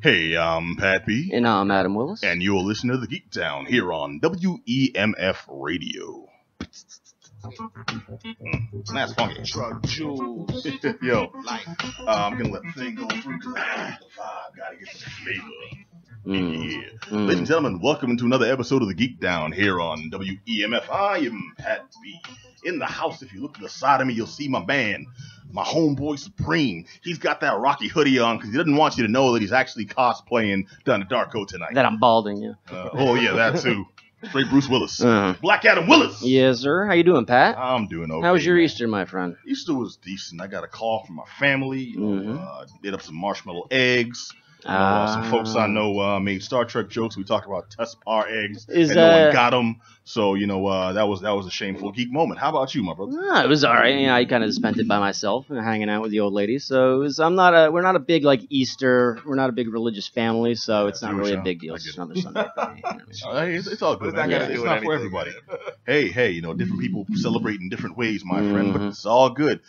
Hey, I'm Pat B. And I'm Adam Willis. And you're listening to the Geek Down here on WEMF Radio. That's funky. Drug jewels. Yo, I'm gonna let the thing go through because I gotta get some flavor. Yeah. Ladies and gentlemen, welcome to another episode of the Geek Down here on WEMF. I am Pat B. In the house, if you look to the side of me, you'll see my man, my homeboy Supreme. He's got that Rocky hoodie on because he doesn't want you to know that he's actually cosplaying Donna Darko tonight. That I'm balding, yeah. Oh, yeah, that too. Straight Bruce Willis. Black Adam Willis. Yes, sir. How you doing, Pat? I'm doing okay. How was your man. Easter, my friend? Easter was decent. I got a call from my family. Did up some marshmallow eggs. Some folks I know made Star Trek jokes. We talked about Tespar eggs, and no one got them. So that was a shameful geek moment. How about you, my brother? It was all right. I kind of spent it by myself, hanging out with the old ladies. So we're not a big Easter. We're not a big religious family, so it's not really a big deal. It's just another Sunday. It's all good. It's not for everybody. Hey, different people celebrate in different ways, my friend. But it's all good.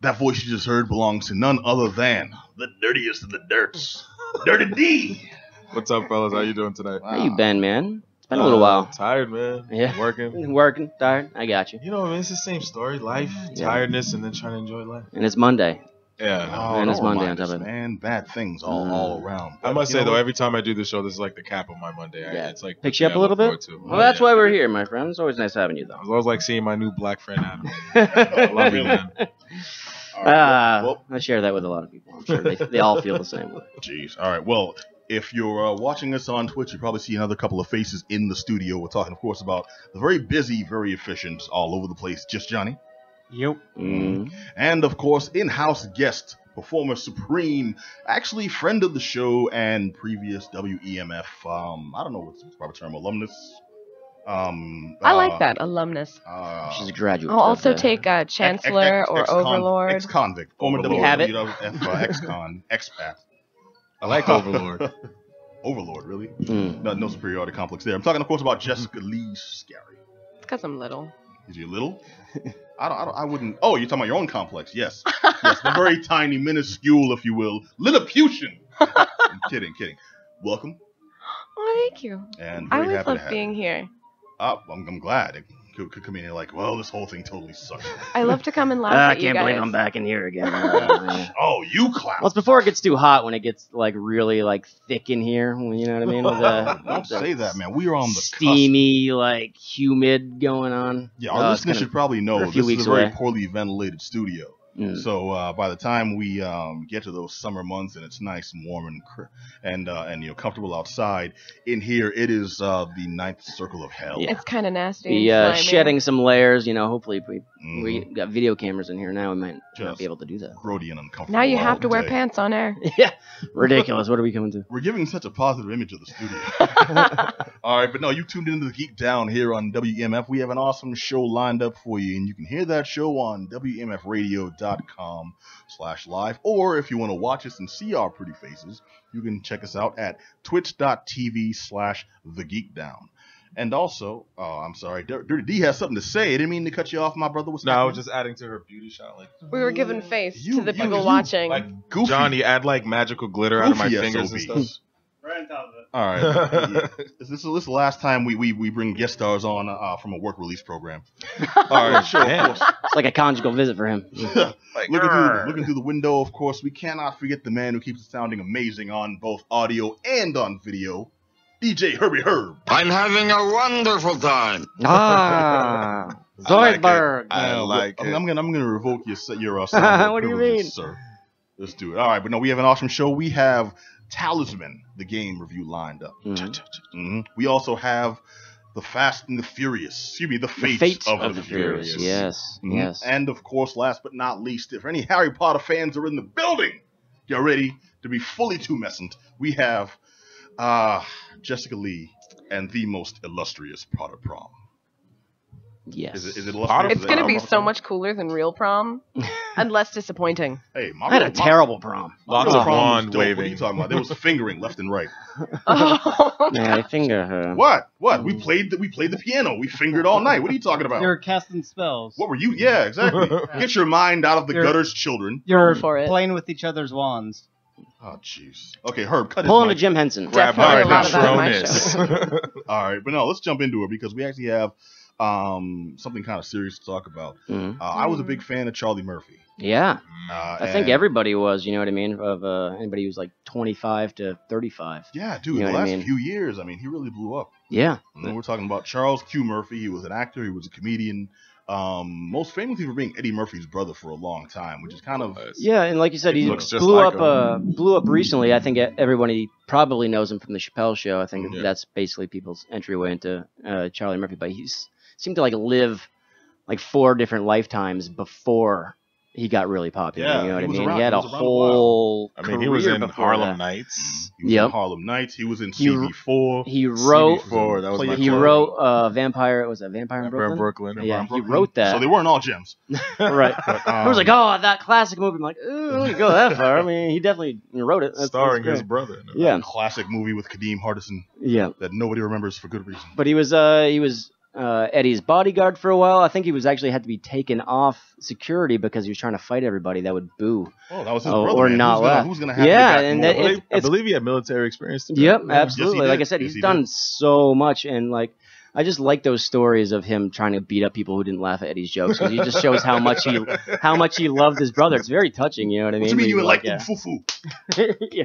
That voice you just heard belongs to none other than the dirtiest of the dirts, Dirty D. What's up, fellas? How you doing tonight? How you been, man? It's been a little while. Tired, man. Yeah. Working, tired. I got you. You know, it's the same story. Life, tiredness, and then trying to enjoy life. And it's Monday. Yeah. And it's Monday on top of it. Man, bad things all around. I must say, though, every time I do the show, this is like the cap of my Monday. It's like picks you up a little bit? Well, that's why we're here, my friend. It's always nice having you, though. It's always like seeing my new black friend, Adam. I love you, man. I share that with a lot of people. I'm sure they all feel the same way. Jeez. All right. Well, if you're watching us on Twitch, you probably see another couple of faces in the studio. We're talking, of course, about the very busy, very efficient, all over the place, Just Johnny. Yep. And, of course, in-house guest, performer Supreme, actually friend of the show and previous WEMF, I don't know what's the proper term, alumnus. I like that, alumnus. She's a graduate. I'll also take Chancellor or Overlord. Ex-convict. Former WEMF ex-con, expat. I like Overlord. Overlord, really? No superiority complex there. I'm talking, of course, about Jessicalee Skary. It's because I'm little. Is you little? I wouldn't. Oh, you're talking about your own complex. Yes. Yes, the very tiny, minuscule, if you will, Lilliputian. I'm kidding. Welcome. Oh, thank you. And I always love being here. I'm glad. It could come in here like, well, this whole thing totally sucks. I love to come and laugh at you guys. I can't believe I'm back in here again. Oh, you clown. Well, it's before it gets too hot when it gets really thick in here. You know what I mean? Don't say that, man. We are on the steamy, humid going on. Yeah, our listeners should probably know this is a very away. Poorly ventilated studio. So by the time we get to those summer months and it's nice and warm and comfortable outside, in here it is the ninth circle of hell. Yeah. It's kind of nasty. Be shedding some layers. Hopefully we got video cameras in here now. We might not be able to do that. Grody and uncomfortable. Now you have to wear pants on air. Yeah, ridiculous. What are we coming to? We're giving such a positive image of the studio. All right, but no, you tuned into the Geek Down here on WEMF. We have an awesome show lined up for you, and you can hear that show on WEMFradio.com/live, or if you want to watch us and see our pretty faces, you can check us out at twitch.tv/thegeekdown. And also, I'm sorry, Dirty D has something to say. I didn't mean to cut you off, my brother. No, I was just adding to her beauty shot. We were giving face to the people watching. Like Johnny, add magical glitter out of my fingers and stuff. Right on top of it. All right. This is the last time we bring guest stars on from a work release program. All right, sure. Of course. It's like a conjugal visit for him. Looking through the window, of course, we cannot forget the man who keeps it sounding amazing on both audio and on video, DJ Herbie Herb. I'm having a wonderful time. Zoidberg. I like it. I'm gonna revoke your sound. What do you mean, sir? Let's do it. All right, but no, we have an awesome show. We have Talisman, the game review lined up. We also have the Fast and the Furious. The Fates of the Furious. Yes, yes. And of course, last but not least, if any Harry Potter fans are in the building, get ready to be fully tumescent. We have Jessicalee and the most illustrious Potter Prom. Yes. Is it illustrious? It's going to be so much cooler than real prom and less disappointing. Hey, I had a terrible prom. Lots of wand waving. What are you talking about? There was fingering left and right. Yeah, I finger her. What? We played the piano. We fingered all night. What are you talking about? You're casting spells. What were you? Yeah, exactly. Get your mind out of the gutters, children. You're for it. playing with each other's wands. Oh, jeez. Okay, Herb, cut Pulling a his mic. Jim Henson. Definitely a lot of that on my Patronus. show. All right, but no, let's jump into it because we actually have something kind of serious to talk about. Mhm. I was a big fan of Charlie Murphy. Yeah. I think and- everybody was, you know what I mean, of anybody who's like 25 to 35. Yeah, dude, You know the what I last mean? few years, I mean, he really blew up. Yeah. And then we're talking about Charles Q. Murphy. He was an actor. He was a comedian. Most famously for being Eddie Murphy's brother for a long time, which is kind of Yeah, and like you said, He he looks just blew like up recently. I think everybody probably knows him from the Chappelle Show. I think Yeah. that's basically people's entryway into Charlie Murphy. But he seemed to like live like 4 different lifetimes before he got really popular. Yeah, you know what he I was mean? around- he had he a was around a whole. I mean, he was career in before Harlem that. Nights. he was Yep. in Harlem Nights. He was in He- CB4. He wrote. CB4, that was my He favorite. wrote Vampire. Was that Vampire in Vampire Brooklyn? in Brooklyn. Yeah, he wrote that. So they weren't all gems. Right. But, I was like, oh, that classic movie. I'm like, ooh, I wouldn't go that far. I mean, he definitely wrote it. That's Starring great. his brother. Yeah. classic movie with Kadeem Hardison Yeah. that nobody remembers for good reason. But he was Eddie's bodyguard for a while. I think he was actually had to be taken off security because he was trying to fight everybody that would boo. Oh, that was his Oh, brother. or man. not laugh. Who's gonna have Yeah, to and get that- back it- I believe he had military experience too. Yep, Yeah. absolutely. Yes, he Like I did. said, Yes, he's he done did. so much, and like I just like those stories of him trying to beat up people who didn't laugh at Eddie's jokes because he just shows how much he loved his brother. It's very touching. You know what I mean? What you mean you would like yeah. foo-foo? Yeah.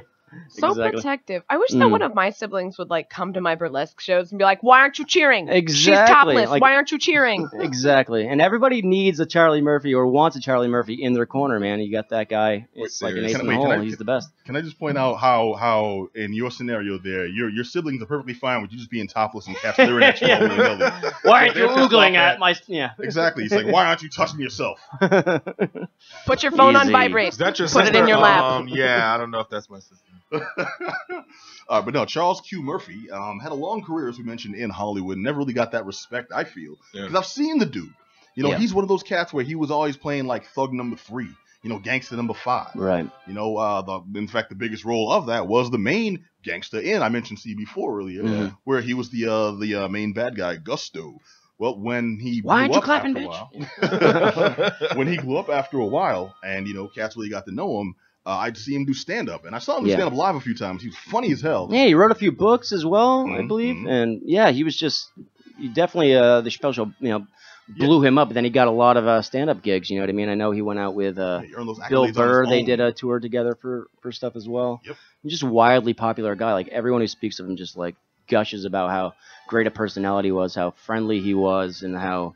So Exactly. protective. I wish that one of my siblings would like come to my burlesque shows and be like, "Why aren't you cheering? She's Exactly, topless. like- Why aren't you cheering?" Exactly, and everybody needs a Charlie Murphy or wants a Charlie Murphy in their corner, man. You got that guy. It's like an ace in the Wait, hole. can I- He's the best. Can I just point out how in your scenario there, your siblings are perfectly fine with you just being topless and cats staring at you all willy-nilly. Why aren't you They're pissed oogling off at my? Yeah. Exactly. It's like, why aren't you touching yourself? Put your phone on Easy. vibrate. Is that your Put it sister? in your lap. Yeah, I don't know if that's my sister. But no, Charles Q. Murphy had a long career, as we mentioned, in Hollywood. Never really got that respect, I feel. Because I've seen the dude. You know, Yeah. he's one of those cats where he was always playing like thug number 3. You know, gangster number 5. Right. You know, in fact, the biggest role of that was the main gangster in, I mentioned CB4 earlier, Mhm. where he was the main bad guy, Gusto. Well, when he Why aren't blew you up clapping, after a while, when he blew up after a while, and you know, cats really got to know him, I'd see him do stand up, and I saw him do Yeah. stand up live a few times. He was funny as hell. Yeah, he wrote a few books as well, I Mhm, believe, mhm. and yeah, he was just he definitely the Chappelle Show, you know, blew him up. But then he got a lot of stand-up gigs. You know what I mean? I know he went out with He earned those Bill accolades on Burr. his They own. did a tour together for stuff as well. Yep. He's just a wildly popular guy. Like everyone who speaks of him just like gushes about how great a personality he was, how friendly he was, and how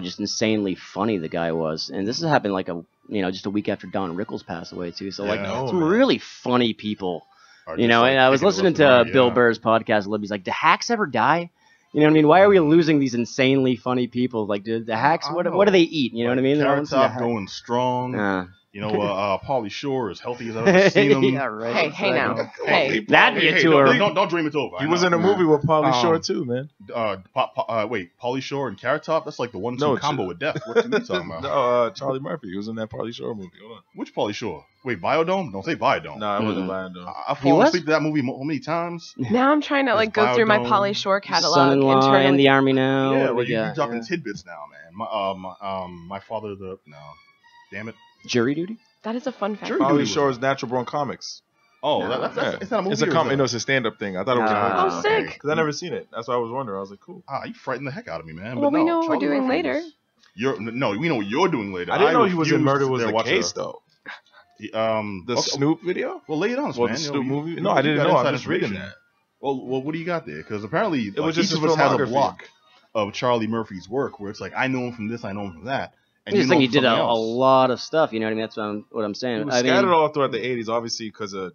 just insanely funny the guy was. And this has happened like just a week after Don Rickles passed away too. So like Yeah. some really funny people. Or You just, know, like, and I was kicking it listening left and to right, Bill yeah. Burr's podcast. Libby's like, "Do hacks ever die?" You know what I mean? Why are we losing these insanely funny people? Like, do the hacks? I What don't do know. they eat? You know what I mean? Carrot Top going strong. You know, Pauly Shore, as healthy as I've ever seen him. Yeah, right. Hey now. Exactly. Hey. That'd be a tour. Don't dream it's over. He was in a movie with Pauly Um, Shore too, man. Wait, Pauly Shore and Carrot Top? That's like the 1-2 No, combo with death. What are you talking about? No, Charlie Murphy. He was in that Pauly Shore movie. Hold on. Which Pauly Shore? Wait, Biodome? Don't say Biodome. No, it wasn't Lion Dome. I've He fallen was? asleep to that movie how many times? Now I'm trying to like go through my Biodome, Pauly Shore catalog Son-in-law internally. in the army now. Yeah, What do well, we you're got? talking Yeah. tidbits now, man. My father, damn it. Jury duty. That is a fun fact. Jury duty Pauly was Shore's it. Natural Born Comics. Oh, No. that's Yeah. it's not a movie. It's a or is comic. that- No, it's a stand-up thing. I thought it was. Ah, Oh, sick. Because I never seen it. That's why I was wondering. I was like, cool. You frightened the heck out of me, man. Well, But we no, know what we're Charlie doing Murphy later. was- we know what you're doing later. I didn't know he was in refuse Murder to Was sit there the and watch Case though. The The Snoop video. Well, lay it on us, Well, man. the You Snoop know, movie. you No, I didn't got know. inside I'm just reading information. that. Well, what do you got there? Because apparently, It was each just of his us has a filmography. block of Charlie Murphy's work where it's like I know him from this, I know him from that. I And just you think know he did a something else. lot of stuff. You know what I mean? That's what I'm He saying. was I scattered mean, all throughout the 80s, obviously because of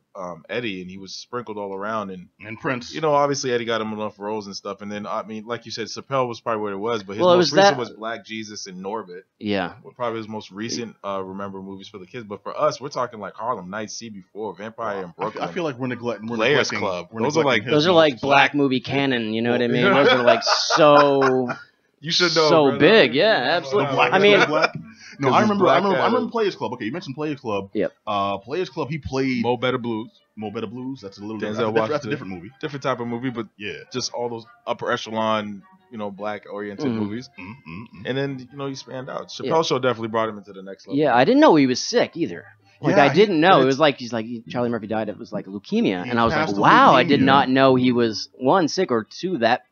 Eddie, and he was sprinkled all around. And Prince. you know, obviously Eddie got him enough roles and stuff. And then I mean, like you said, Chappelle was probably what it was, but his Well, it most was recent that- was Black Jesus and Norbit. yeah. Were probably his most recent remember movies for the kids. But for us, we're talking like Harlem Nights, CB4, Vampire in Brooklyn. I feel like we're neglecting. Players Club. Those are like- his Those are movies. like black movie canon. You know what I mean? Those are like so You should know. so brother. big. Yeah, absolutely. Black I mean, Black. No, 'Cause I it's remember. Black I remember Adam. Players Club. Okay, you mentioned Players Club. Yep. Players Club. He played Mo Better Blues. Mo Better Blues. That's a little. Denzel That's a Washington. different movie. Different type of movie, but Yeah. just all those upper echelon, black oriented Mhm. movies. Mm-hmm. And then he spanned out. Chappelle Yeah. Show definitely brought him into the next level. yeah, I didn't know he was sick either. Like Yeah, I didn't know. It it's- was like Charlie Murphy died. It was like leukemia, He and I was like, passed of wow, I did leukemia. not know he was one sick or two that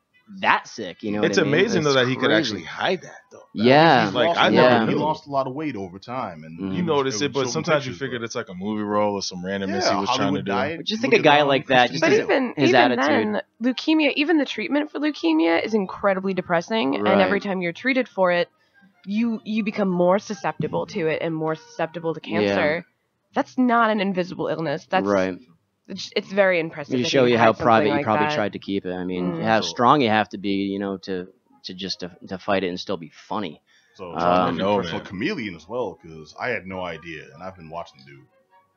sick. You know, It's what I mean? amazing though It's that he could crazy. actually hide that though. Yeah, He's Like, lost I a lot- never he knew. lost a lot of weight over time, and Mhm. You notice it, would but show sometimes you pictures, figure but- it's like a movie role or some randomness Yeah, he was trying to Hollywood do. diet. But just Look think a at, guy like that, Christian just But his- Bale. his even attitude. then, leukemia, even the treatment for leukemia is incredibly depressing, Right. and every time you're treated for it, you become more susceptible to it and more susceptible to cancer. That's not an invisible illness. That's right. It's very impressive. To that show he you had how something private you like probably that. tried to keep it. I mean, Mm. how So- strong you have to be, you know, to fight it and still be funny. So I Charlie know, Murphy, personal man. chameleon as well, because I had no idea, and I've been watching the dude.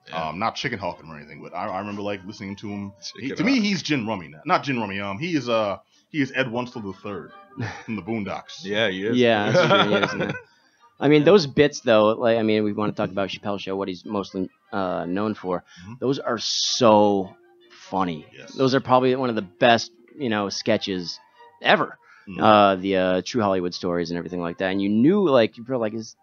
Yeah. Not chicken hawking or anything, but I remember like listening to him. Chicken To me, hawk. he's Jim Rummy now. Not Jim Rummy. He is Ed Wunstler III from the Boondocks. Yeah, he is. Yeah, that's true, he is, man. I mean, those bits though, like I mean, we want to talk about Chappelle's Show, what he's mostly known for. Mhm. Those are so funny. Yes. Those are probably one of the best, you know, sketches ever. Mhm. The True Hollywood Stories and everything like that. And you knew, like, you were like, is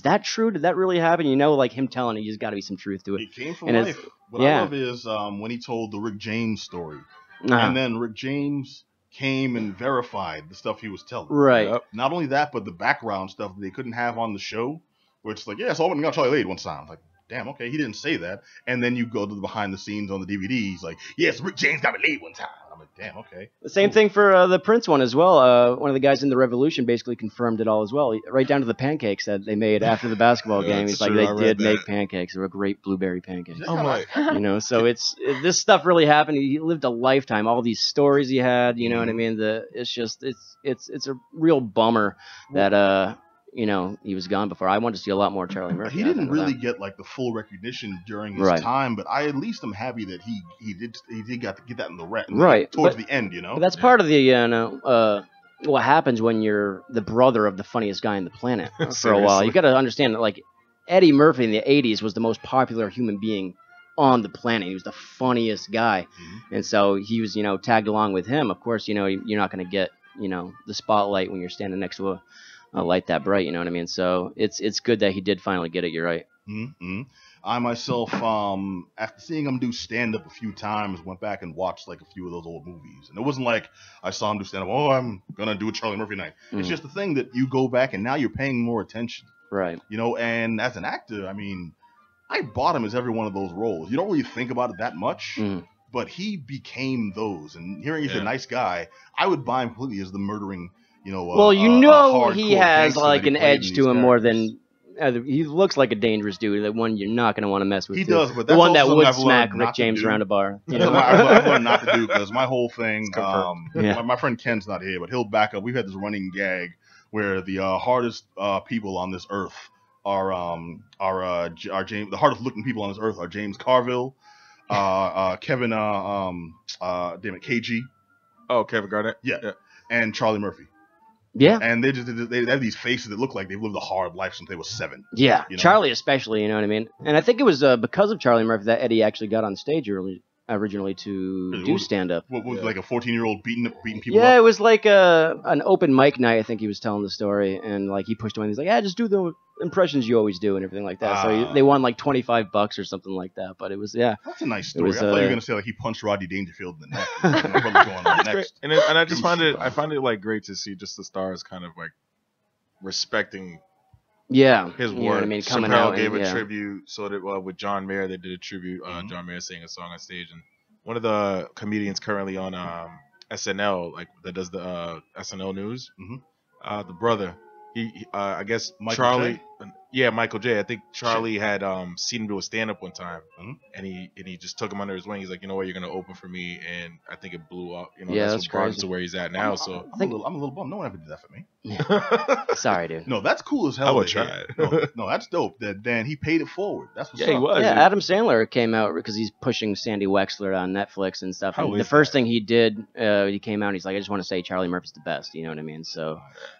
that true? Did that really happen? You know, like him telling it, there's got to be some truth to it. It came from And it's- life. What yeah. I love is when he told the Rick James story, Uh-huh. and then Rick James came and verified the stuff he was telling. Right. Yep. Not only that, but the background stuff that they couldn't have on the show, where it's like, yeah, so I went and got Charlie Lade one time. Like, damn, okay, he didn't say that. And then you go to the behind the scenes on the DVD. He's like, yes, Rick James got me laid one time. I'm like, damn, okay. The same thing for the Prince one as well. One of the guys in the Revolution basically confirmed it all as well, right down to the pancakes that they made after the basketball Yeah, game. that's He's like, true, I they read did make that. pancakes. They were great blueberry pancakes. Yeah. I'm like, You know, so this stuff really happened. He lived a lifetime. All these stories he had, you know what I mean? It's a real bummer that you know, he was gone before. I wanted to see a lot more Charlie Murphy. He didn't after that. really get like the full recognition during his Right. time, but I at least am happy that he did got to get that in the red Right, towards but- the end, you know. But that's part of the what happens when you're the brother of the funniest guy on the planet for a while. Seriously. You got to understand that, like, Eddie Murphy in the 80s was the most popular human being on the planet. He was the funniest guy. Mhm. And so he was, you know, tagged along with him. Of course, you know, you're not going to get, you know, the spotlight when you're standing next to a light that bright, you know what I mean? So it's good that he did finally get it. You're right. Mm-hmm. I myself, after seeing him do stand up a few times, went back and watched like a few of those old movies. And it wasn't like I saw him do stand up, oh, I'm going to do a Charlie Murphy night. It's Mhm. just the thing that you go back and now you're paying more attention, Right. you know. And as an actor, I mean, I bought him as every one of those roles. You don't really think about it that much, Mhm. but he became those. And hearing he's Yeah. a nice guy, I would buy him completely as the murdering, you know. Well, you know he hardcore has gangster like that he an played in edge these to him more characters. than he looks like a dangerous dude. The one you're not going to want to mess with. He too. does, but The that's one that also would something I've smack learned Rick not to James do. around a bar. You That's know? what I've learned not to do, because my whole thing, Yeah. my friend Ken's not here, but he'll back up. We've had this running gag where the hardest people on this earth are James. The hardest looking people on this earth are James Carville, Kevin, damn it, KG, oh, Kevin Garnett. Yeah. and Charlie Murphy. Yeah. And they have these faces that look like they've lived a hard life since they were 7. Yeah, You know? Charlie especially, you know what I mean? And I think it was because of Charlie Murphy that Eddie actually got on stage originally to Really? do stand-up. What was Yeah. like a 14-year-old beating people Yeah, up? it was like an open mic night, I think he was telling the story, and like he pushed him in. He's like, yeah, just do the impressions you always do and everything like that. So Ah. they won like $25 or something like that, but it was, yeah. That's a nice story. was, I thought you were uh, gonna say like he punched Rodney Dangerfield in the neck. What was going on That's great. next? And I just find it like great to see just the stars kind of like respecting Yeah. his You know work. what I mean? Coming Chappelle out gave and, a yeah. tribute, so that with John Mayer they did a tribute. Mhm. John Mayer sang a song on stage, and one of the comedians currently on SNL, like that does the SNL news, Mhm. the brother. He I guess Michael Charlie. J? Yeah, Michael J. I think Charlie had seen him do a stand up one time, Mhm. and he just took him under his wing. He's like, you know what, you're gonna open for me, and I think it blew up. You know, Yeah, that's that's what brought him crazy. to where he's at now. So I'm a little bummed. No one ever did that for me. Sorry, dude. No, that's cool as hell. I would that try he- it. No, that's dope. That Dan, he paid it forward. That's what's Yeah, he up. was. Yeah, dude. Adam Sandler came out because he's pushing Sandy Wexler on Netflix and stuff. How And the is first that? thing he did, he came out and he's like, I just want to say Charlie Murphy's the best. You know what I mean? So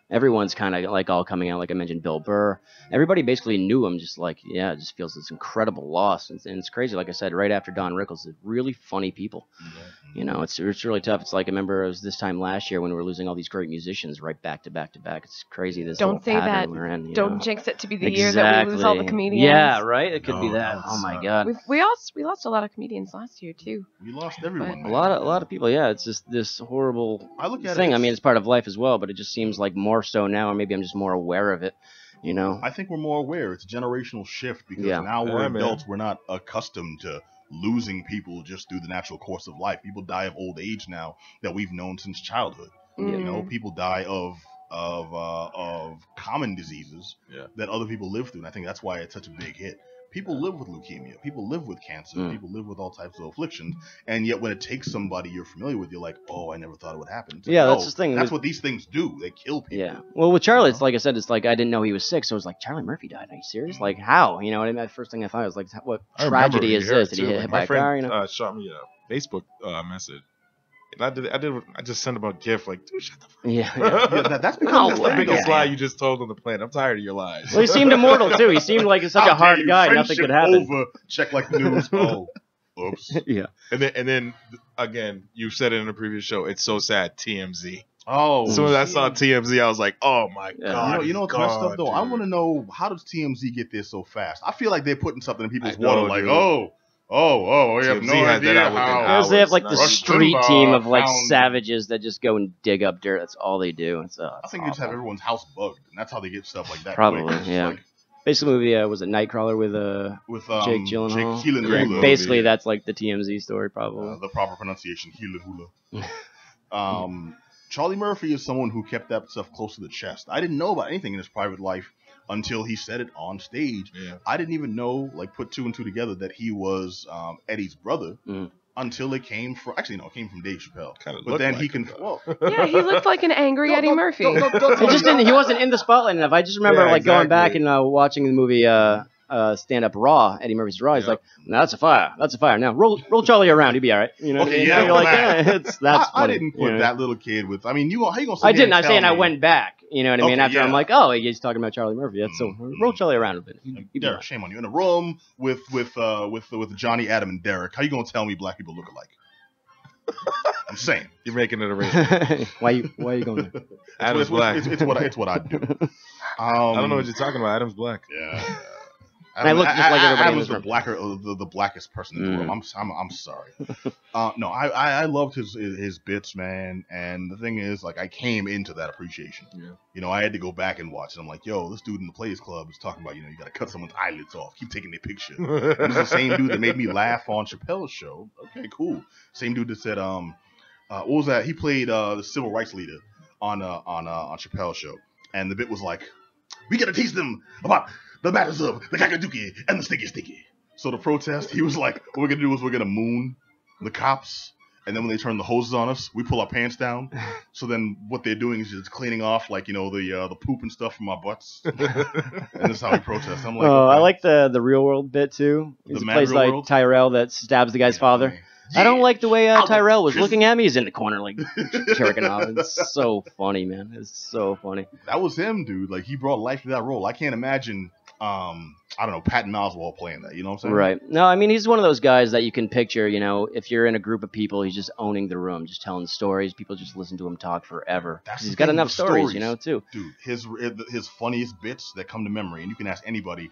everyone's kind of like all coming out. Like I mentioned, Bill Burr. everybody basically knew him. Just like, yeah, it just feels this incredible loss, and it's crazy. Like I said, right after Don Rickles, they're really funny people. You know, it's really tough. It's like I remember it was this time last year when we were losing all these great musicians right back to back to back. It's crazy. This Don't whole say pattern that. we're in. Don't know? jinx it to be the year that we lose all the comedians. Yeah, right. It could be No, that. that Oh my suck. God. We lost a lot of comedians last year too. We lost everyone. A lot of people. Yeah, it's just this horrible I look at thing. it, I mean, it's part of life as well, but it just seems like more so now, or maybe I'm just more aware of it. You know. I think we're more aware. It's a generational shift because Yeah. now we're Yeah, man. adults. We're not accustomed to losing people just through the natural course of life. People die of old age now that we've known since childhood. You know, people die of common diseases that other people live through, and I think that's why it's such a big hit. People live with leukemia. People live with cancer. People live with all types of afflictions. And yet when it takes somebody you're familiar with, you're like, oh, I never thought it would happen. It's like, Yeah, no, that's the thing. That's what these things do. They kill people. Yeah. Well, with Charlie, it's like I said, it's like I didn't know he was sick, so it was like, Charlie Murphy died. Are you serious? Like, how? You know what I mean? The first thing I thought was like, what I tragedy remember is you this? heard Did he too. get Like, hit by my a friend car? You know? shot me a Facebook message. And I just sent him a GIF like, dude, shut the fuck up. Yeah. Yeah, that's because That's Oh, the biggest yeah. lie you just told on the planet. I'm tired of your lies. Well, he seemed immortal too. He seemed like such How a hard dare you? guy. Nothing Friendship could happen. Over. Check like the news. Oh, oops. Yeah. And then again, you said it in a previous show. It's so sad. TMZ. Oh, As soon as I saw TMZ, I was like, oh my Yeah. god. you know what's he's messed gone, up though? I dude. want to know, how does TMZ get there so fast? I feel like they're putting something in people's I know, water, like, dude. we have TMZ no has that idea out within how. Because they have like the Rush street Limbaugh team of like found- savages that just go and dig up dirt. That's all they do. It's, I think they just have everyone's house bugged, and that's how they get stuff like that. Probably, quick. It's yeah. like Basically, movie was it Nightcrawler with with Jake Gyllenhaal? Jake Yeah, Gyllenhaal. basically, that's like the TMZ story, probably. The proper pronunciation, hula hula. Charlie Murphy is someone who kept that stuff close to the chest. I didn't know about anything in his private life until he said it on stage. Yeah. I didn't even know, like, put two and two together that he was Eddie's brother until it came from. Actually, no, it came from Dave Chappelle. Kinda But looked then like he him, can. though. Well, Yeah, he looked like an angry Eddie Murphy. He just didn't. He wasn't in the spotlight enough. I just remember Yeah, like going back exactly. and watching the movie Stand Up Raw. Eddie Murphy's Raw. He's Yeah. like, no, that's a fire. That's a fire. Now roll Charlie around. He'll be all right. You know. Okay, And yeah, you're like, man. yeah, that's I funny. didn't put you know? that little kid with. I mean, how you gonna? Sit I here didn't. and I'm saying tell I me- went back. You know what I mean? Okay, After I'm yeah. like, oh, he's talking about Charlie Murphy. That's so roll Charlie around a bit. He'll be all Derek, right. shame on you. In a room with Johnny, Adam, and Derek, how you gonna tell me black people look alike? I'm saying. You're making it a race. why you going there? Adam's black. It's what I do. I don't know what you're talking about. Adam's black. Yeah. And I look just like everybody in Adam's this room. the blackest person in the world. I'm sorry. No, I loved his bits, man. And the thing is, like, I came into that appreciation. Yeah. You know, I had to go back and watch it. I'm like, yo, this dude in the Players Club is talking about, you got to cut someone's eyelids off. Keep taking their picture. And it's the same dude that made me laugh on Chappelle's show. Okay, cool. Same dude that said, what was that? He played the civil rights leader on Chappelle's show. And the bit was like, we got to teach them about the matters of the Kakaduki and the Sticky. So the protest, he was like, what we're going to do is we're going to moon the cops. And then when they turn the hoses on us, we pull our pants down. So then what they're doing is just cleaning off, like, the poop and stuff from our butts. And that's how we protest. I'm like, Oh, okay. I like the real world bit too. The He Mad plays Real like World? Tyrell that stabs the guy's father. I don't like the way Tyrell was looking at me. He's in the corner like jerking off. It's so funny, man. It's so funny. That was him, dude. Like, he brought life to that role. I can't imagine, I don't know, Patton Oswalt playing that. You know what I'm saying? Right. No, I mean, he's one of those guys that you can picture, if you're in a group of people, he's just owning the room, just telling stories. People just listen to him talk forever. That's He's the got thing enough with stories, stories. too. Dude, his funniest bits that come to memory, and you can ask anybody,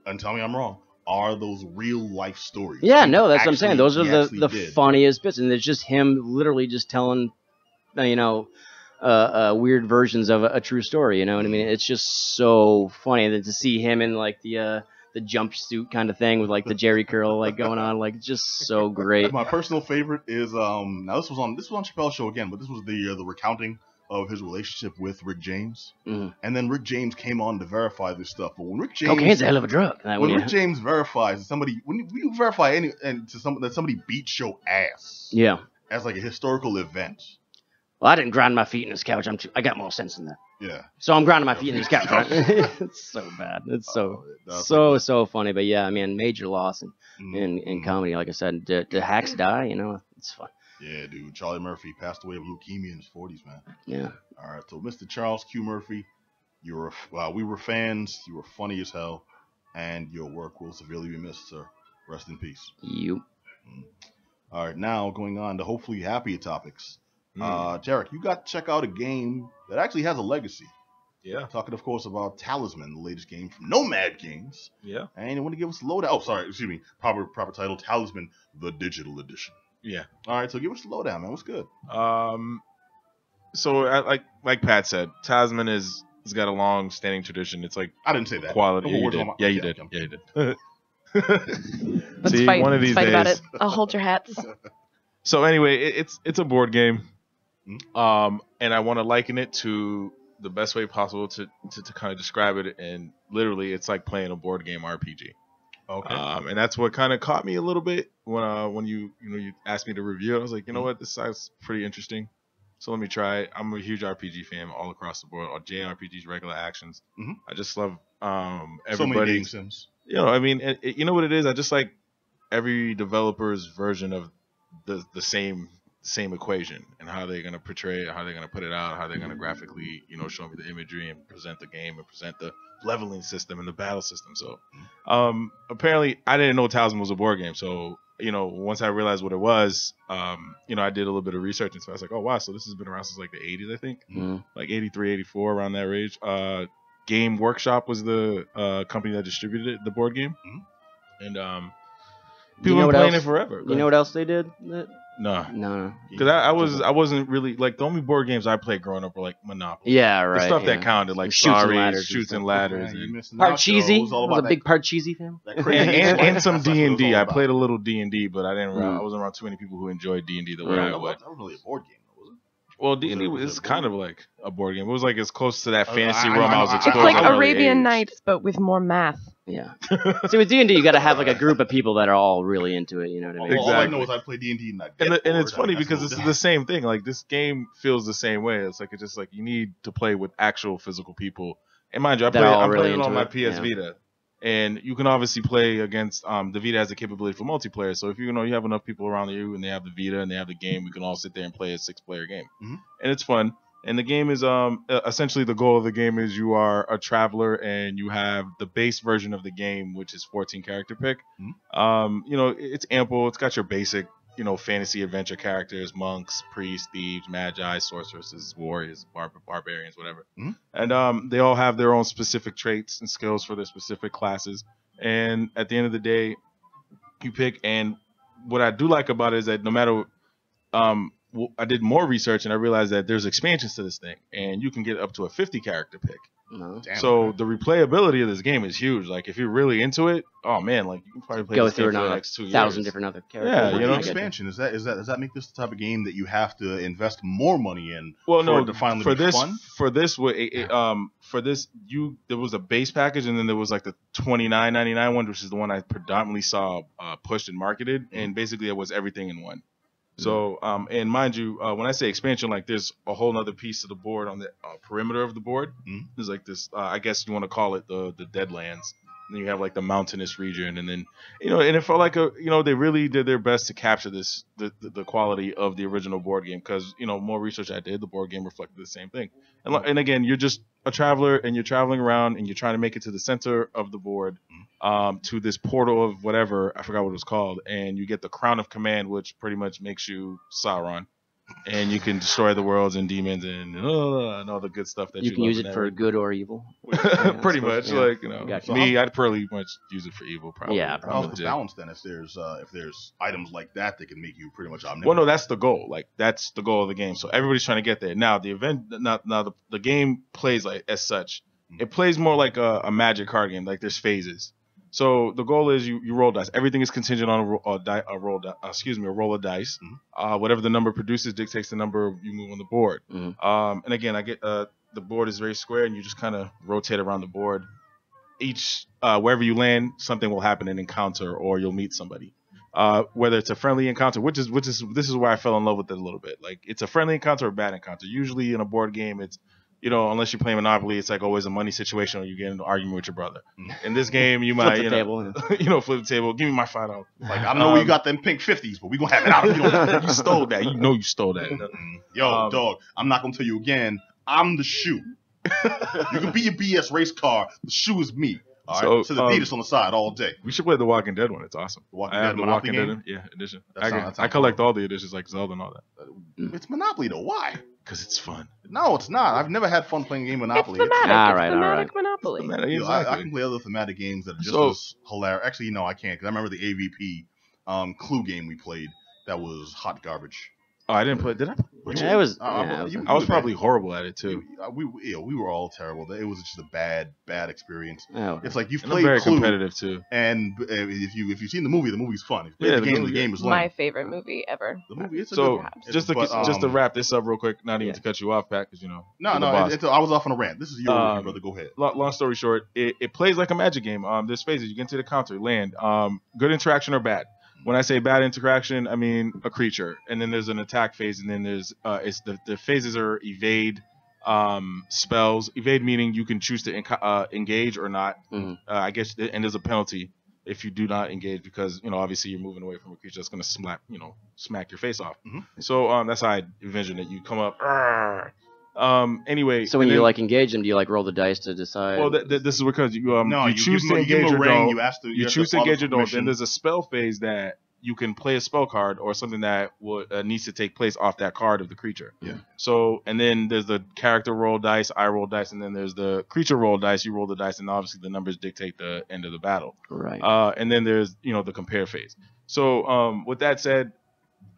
and tell me I'm wrong, are those real life stories. Yeah, People no, that's what I'm saying. Those are actually the did. funniest bits, and it's just him literally just telling, weird versions of a true story. You know what I mean? It's just so funny that to see him in like the jumpsuit kind of thing with like the Jerry curl like going on, like just so great. My personal favorite is now this was on Chappelle's show again, but this was the recounting of his relationship with Rick James, and then Rick James came on to verify this stuff. But when Rick James, Cocaine's a hell of a drug. Rick James verifies somebody, when you verify that somebody beats your ass, Yeah. as like a historical event, Well, I didn't grind my feet in this couch. I got more sense than that. yeah, So I'm grinding my feet in this couch. Right? It's so bad. It's so funny. But yeah, I mean, major loss in comedy. Like I said, the hacks die. It's fun. Yeah, dude. Charlie Murphy passed away of leukemia in his 40s, man. Yeah. All right, so Mr. Charles Q. Murphy, we were fans. You were funny as hell, and your work will severely be missed, sir. Rest in peace. You. All right, now going on to hopefully happier topics. Derek, you got to check out a game that actually has a legacy. Yeah. Talking, of course, about Talisman, the latest game from Nomad Games. Yeah. And you want to give us a lowdown. Oh, sorry, excuse me. Proper title, Talisman, the Digital Edition. Yeah. All right, so give us a lowdown, man. What's good? So like Pat said, Talisman has got a long-standing tradition. It's like I didn't say that. quality. No Yeah, you words did. on my- Yeah, you okay, did. okay. Yeah, you did. Let's See, fight. one of these Let's fight about days. it. I'll hold your hats. So anyway, it's a board game, Mhm. and I want to liken it to the best way possible to kind of describe it. And literally, it's like playing a board game RPG. Okay. And that's what kind of caught me a little bit when you asked me to review it. I was like, you know what, this sounds pretty interesting. So let me try it. I'm a huge RPG fan all across the board, all JRPGs, regular actions. Mhm. I just love So many everybody. game sims. You know, I mean, you know what it is? I just like every developer's version of the same equation and how they're going to portray it, how they're going to put it out, how they're going to graphically, show me the imagery and present the game and present the leveling system and the battle system. So apparently I didn't know Talisman was a board game. So, once I realized what it was, I did a little bit of research, and so I was like, oh wow, so this has been around since like the 80s, I think. Like 83, 84, around that range. Game Workshop was the company that distributed the board game. And people have been playing it forever. You know what else they did? No. No. Because I wasn't really like the only board games I played growing up were like Monopoly. Yeah, right. The stuff yeah. that counted, like Shoots and Skary, ladders Shoots and and stuff. Ladders, Man, you and missing out, Parcheesi. yo. It was all I was a about big Parcheesi fan. that crazy and some That's what it D was and D. all I about. played a little D&D, but I didn't. Mm. I wasn't around too many people who enjoyed D&D the way Right. I would. That was really a board game, though, was it? Well, D&D was it is a kind of like a board game. It was like as close to that I- fantasy I- realm I was I- I- It's exposed. like at an early Arabian age. Nights, but with more math. Yeah. See, with D&D, you got to have like a group of people that are all really into it. You know what I mean? All I Exactly. know is I play D&D and I get And it's bored. funny I mean, because that's this is no the same thing. Like this game feels the same way. It's just like you need to play with actual physical people. And mind you, That are all I'm really playing it on into my it, PS yeah. Vita, and you can obviously play against the Vita has the capability for multiplayer. So if you have enough people around you and they have the Vita and they have the game, we can all sit there and play a 6-player game, Mhm. and it's fun. And the game is essentially the goal of the game is you are a traveler and you have the base version of the game, which is 14 character pick. It's ample. It's got your basic fantasy adventure characters, monks, priests, thieves, magi, sorceresses, warriors, barbarians, whatever. Mhm. And they all have their own specific traits and skills for their specific classes. And at the end of the day, you pick. And what I do like about it is that no matter I did more research and I realized that there's expansions to this thing, and you can get up to a 50 character pick. No. Damn, So man. the replayability of this game is huge. Like if you're really into it, oh man, like you can probably play Go this game through for the another next 2 years. 1,000 different other characters. Yeah, With you the know? expansion, does that make this the type of game that you have to invest more money in Well, for no, it to finally for be this, fun? there was a base package, and then there was like the $29.99 one, which is the one I predominantly saw pushed and marketed, and basically it was everything in one. So, and mind you, when I say expansion, like there's a whole other piece of the board on the perimeter of the board. Mhm. There's like this, I guess you want to call it the Deadlands. And then you have like the mountainous region, and then and it felt like they really did their best to capture the quality of the original board game, because more research I did, the board game reflected the same thing. And again, you're just a traveler and you're traveling around and you're trying to make it to the center of the board, to this portal of whatever, I forgot what it was called, and you get the Crown of Command, which pretty much makes you Sauron, and you can destroy the worlds and demons and all the good stuff that You you can love use in it that for game. good or evil. Pretty much, yeah. like Gotcha. me, I'd pretty much use it for evil, probably. Yeah, How's probably. the Legit. balance then? If there's items like that can make you pretty much omnipotent. Well, no, that's the goal. Like that's the goal of the game. So everybody's trying to get there. Now the game plays like as such. It plays more like a Magic card game. Like there's phases. So the goal is you roll dice. Everything is contingent on a roll of dice. Whatever the number produces dictates the number you move on the board. And again, I get the board is very square, and you just kind of rotate around the board. Each wherever you land, something will happen, an encounter, or you'll meet somebody. Whether it's a friendly encounter, this is where I fell in love with it a little bit. Like it's a friendly encounter or a bad encounter. Usually in a board game, it's unless you're playing Monopoly, it's like always a money situation, or you get into an argument with your brother. In this game, you might Flip the table. flip the table. Give me my $5. Like I know you got them pink 50s, but we gonna have it out. You stole that. You stole that. Yo, dog, I'm not gonna tell you again. I'm the shoe. You can be your BS race car. The shoe is me. All right. So the Adidas on the side all day. We should play the Walking Dead one. It's awesome. The Walking Dead Monopoly game? edition. That sounds I collect all the editions like Zelda and all that. It's Monopoly though. Why? Because it's fun. No, it's not. I've never had fun playing a game Monopoly. It's thematic. All It's right, all thematic right. Monopoly. You know, I can play other thematic games that are just as hilarious. Actually, no, I can't because I remember the AVP Clue game we played that was hot garbage. Oh, I didn't play. Did I? Yeah, it was. I was probably horrible at it too. We were all terrible. It was just a bad experience. Oh. It's like you've And played I'm very Clue, competitive too. and if you've seen the movie's fun. If you play the game is lame. My favorite movie ever. The movie, it's a So good one. just to wrap this up real quick, not even to cut you off, Pat, because you know. No, I was off on a rant. This is your review, brother. Go ahead. Long story short, it plays like a magic game. There's phases. You get into the counter, land. Good interaction or bad. When I say bad interaction, I mean a creature, and then there's an attack phase, and then there's the phases are evade spells. Evade meaning you can choose to engage or not. Mm-hmm. I guess, and there's a penalty if you do not engage because obviously you're moving away from a creature that's gonna smack your face off. Mm-hmm. So that's how I envision it. You come up. Anyway. So when you engage them, do you roll the dice to decide? Well, this is because you you choose to give engage them a or ring, don't. you choose to follow engage or don't. permission. Then there's a spell phase that you can play a spell card or something that needs to take place off that card of the creature. Yeah. So and then there's the character roll dice, I roll dice, and then there's the creature roll dice. You roll the dice, and obviously the numbers dictate the end of the battle. Right. And then there's the compare phase. So with that said,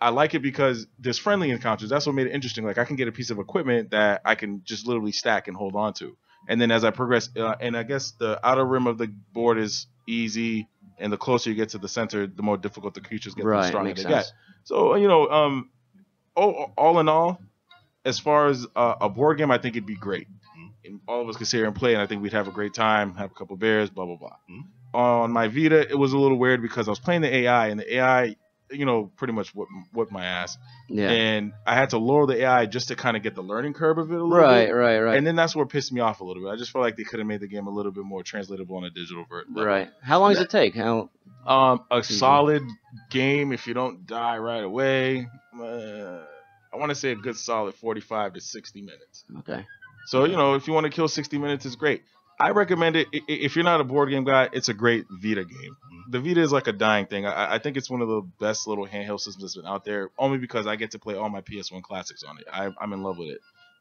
I like it because there's friendly encounters. That's what made it interesting. Like I can get a piece of equipment that I can just literally stack and hold on to. And then as I progress, and I guess the outer rim of the board is easy, and the closer you get to the center, the more difficult the creatures get, the stronger they get. So all in all, as far as a board game, I think it'd be great. And all of us could sit here and play, and I think we'd have a great time, have a couple beers, blah blah blah. On my Vita, it was a little weird because I was playing the AI, and the AI pretty much whipped my ass. Yeah. And I had to lower the AI just to kind of get the learning curve of it a little bit. Right. And then that's what pissed me off a little bit. I just felt like they could have made the game a little bit more translatable on a digital version. Right. How long does it take? A solid game, if you don't die right away, I want to say a good solid 45 to 60 minutes. Okay. So, if you want to kill 60 minutes, it's great. I recommend it. If you're not a board game guy, it's a great Vita game. The Vita is like a dying thing. I think it's one of the best little handheld systems that's been out there, only because I get to play all my PS1 classics on it. I'm in love with it.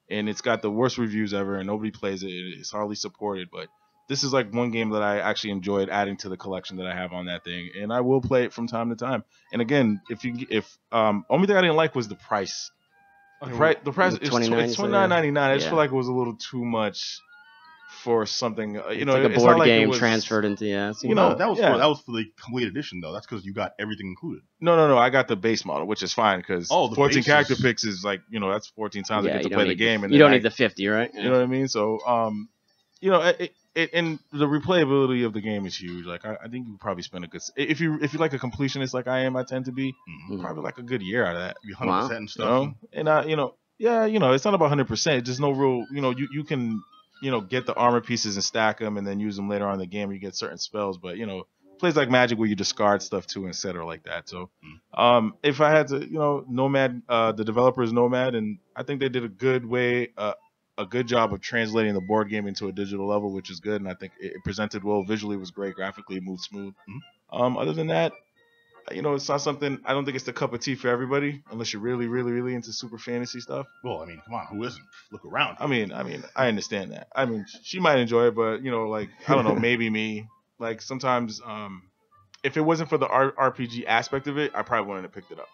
And it's got the worst reviews ever, and nobody plays it. It's hardly supported, but this is like one game that I actually enjoyed adding to the collection that I have on that thing, and I will play it from time to time. And again, if only thing I didn't like was the price. The price is $29.99. I just feel like it was a little too much for something. It's like a board game transferred into that was for the complete edition though. That's because you got everything included. No. I got the base model, which is fine because 14 character picks is like that's 14 times I get to play the game. And you don't need the 50, right? You know what I mean? So and the replayability of the game is huge. Like I think you could probably spend a good if you like a completionist like I am, I tend to be probably like a good year out of that. 100% and stuff. And it's not about 100%. There's no real you can get the armor pieces and stack them and then use them later on in the game. You get certain spells, but plays like Magic where you discard stuff too, etc. like that. So if I had to, Nomad, the developer is Nomad, and I think they did a good job of translating the board game into a digital level, which is good. And I think it presented well visually, it was great graphically, it moved smooth. Other than that, it's not something. I don't think it's the cup of tea for everybody, unless you're really, really, really into super fantasy stuff. Well, I mean, come on, who isn't? Look around. I mean, I understand that. I mean, she might enjoy it, but I don't know, maybe me. Like sometimes, if it wasn't for the RPG aspect of it, I probably wouldn't have picked it up.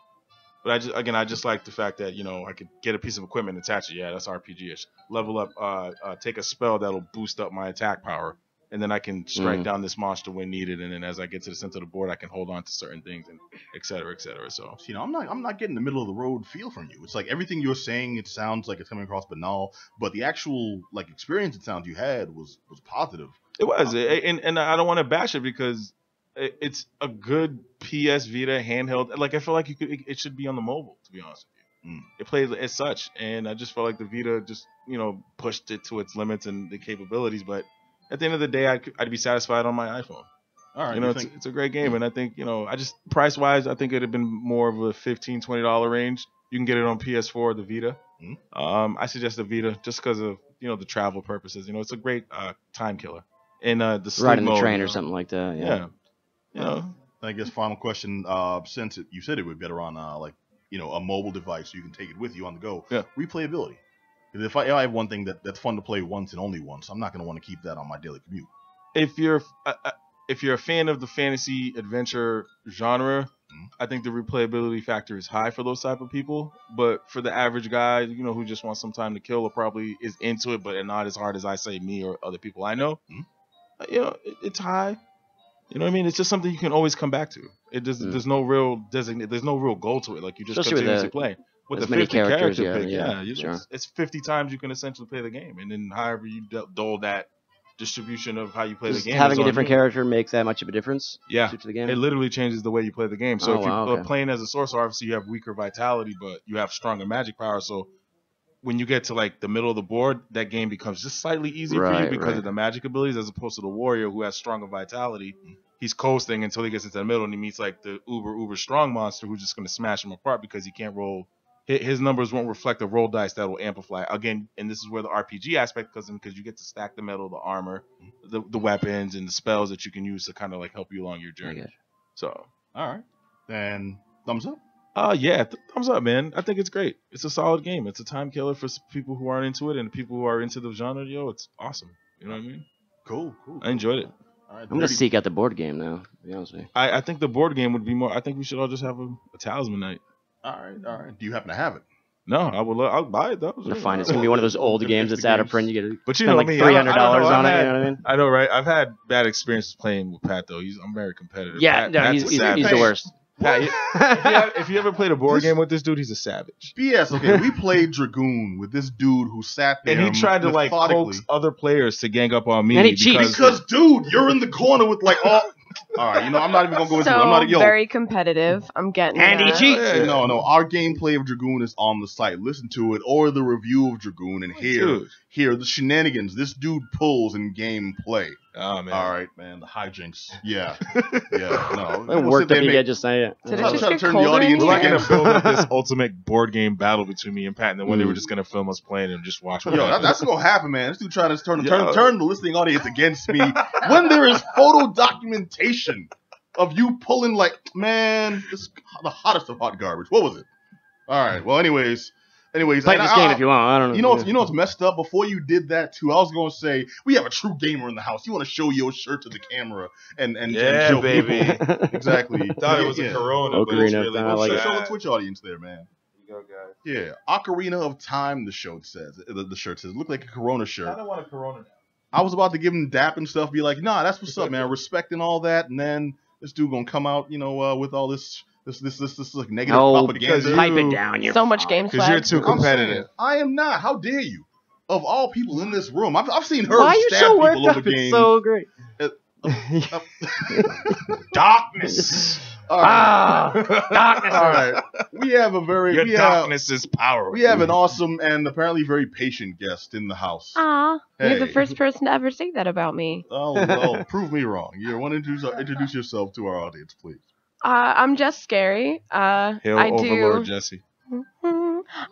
But I just like the fact that I could get a piece of equipment and attach it. Yeah, that's RPG-ish. Level up, take a spell that'll boost up my attack power. And then I can strike down this monster when needed, and then as I get to the center of the board, I can hold on to certain things, and et cetera, et cetera. So I'm not getting the middle of the road feel from you. It's like everything you're saying, it sounds like it's coming across banal, but the actual experience it sounds you had was positive. It was, and I don't want to bash it because it's a good PS Vita handheld. Like I feel like it should be on the mobile, to be honest with you. It plays as such, and I just felt like the Vita just pushed it to its limits and the capabilities, but at the end of the day, I'd be satisfied on my iPhone. All right, it's a great game, and I think I just price wise, I think it'd have been more of a $15-$20 range. You can get it on PS4 or the Vita. Mm-hmm. I suggest the Vita just because of the travel purposes. It's a great time killer. And the sleep Riding the mode, train or something like that. Yeah. I guess final question. Since you said it would be better on a mobile device, so you can take it with you on the go. Yeah. Replayability. Because if I have one thing that's fun to play once and only once, I'm not going to want to keep that on my daily commute. If you're a fan of the fantasy adventure genre, I think the replayability factor is high for those type of people. But for the average guy, who just wants some time to kill or probably is into it, but not as hard as I say me or other people I know, it's high. You know what I mean? It's just something you can always come back to. There's no real there's no real goal to it. Like you just Especially continuously play. With as the many 50 characters, character pick, sure. it's 50 times you can essentially play the game, and then however you dole that distribution of how you play Does the game. having is a on different you. character make that much of a difference? Yeah, to the game? it literally changes the way you play the game. So Oh, if you're wow, okay. playing as a sorcerer, obviously you have weaker vitality, but you have stronger magic power. So when you get to like the middle of the board, that game becomes just slightly easier for you Right, because right. of the magic abilities, as opposed to the warrior who has stronger vitality. He's coasting until he gets into the middle and he meets like the uber strong monster who's just going to smash him apart because he can't roll. His numbers won't reflect the roll dice that will amplify. Again, and this is where the RPG aspect comes in, because you get to stack the metal, the armor, the weapons, and the spells that you can use to kind of like help you along your journey. So, all right, then thumbs up. Thumbs up, man. I think it's great. It's a solid game. It's a time killer for people who aren't into it, and people who are into the genre. It's awesome. You know what I mean? Cool. I enjoyed it. All right, I'm gonna seek out the board game now. To be honest with you. I think the board game would be more. I think we should all just have a Talisman night. All right. Do you happen to have it? No, I would. I'll buy it though. I'm gonna find it's gonna be one of those old games that's out of print. You get to But you spend know like me, $300 I don't know, on I've it. had- You know what I mean? I know, right? I've had bad experiences playing with Pat though. I'm very competitive. Yeah, Pat, no, Pat's he's a savage. the worst. Pat, if you ever played a board game with this dude, he's a savage. BS. Okay, we played Dragoon with this dude who sat there And he tried to like methodically. coax other players to gang up on me. And he cheats. Because, dude, you're in the corner with like all. All right, I'm not even gonna go into it. I'm not very competitive. I'm getting And he that. cheats. Yeah. No. Our gameplay of Dragoon is on the site. Listen to it or the review of Dragoon and hear the shenanigans this dude pulls in gameplay. Oh man. All right, man. The hijinks. Yeah. No. I'm worked up you get just saying it. Did it I'm just trying get to turn the colder in audience We're here? not gonna build up this ultimate board game battle between me and Pat, and then one day we're just gonna film us playing and just watch. What Yo, happens. that's gonna happen, man. This dude trying to turn Yo. the listening audience against me when there is photo documentation of you pulling like, man, this is the hottest of hot garbage. What was it? All right. Well, anyways, Play and this game if you want. I don't know. You know what's messed up? Before you did that too, I was gonna say we have a true gamer in the house. You want to show your shirt to the camera and show baby. people. Exactly. Thought it was a Corona, but it's Ocarina of really Time, I like Show it. the Twitch audience there, man. Go, guys. Yeah, Ocarina of Time. The shirt says. The shirt says. Look like a Corona shirt. I don't want a Corona now. I was about to give him dap and stuff, be like, nah, that's what's up, man. Respecting all that, and then this dude gonna come out, with all this like negative propaganda. because Pipe it down. You're So much fine. game Because you're swag. too competitive. Saying, I am not. How dare you? Of all people in this room, I've seen her Why are you stab so worked people over up? It's games. so great. Darkness. All right. Darkness. All right. We have a very Your darkness is power. we have an awesome and apparently very patient guest in the house. Aw, you're the Hey. first person to ever say that about me. Oh, prove me wrong. You want to introduce yourself to our audience, please. I'm Jessicalee. Hail I Overlord do. Jesse.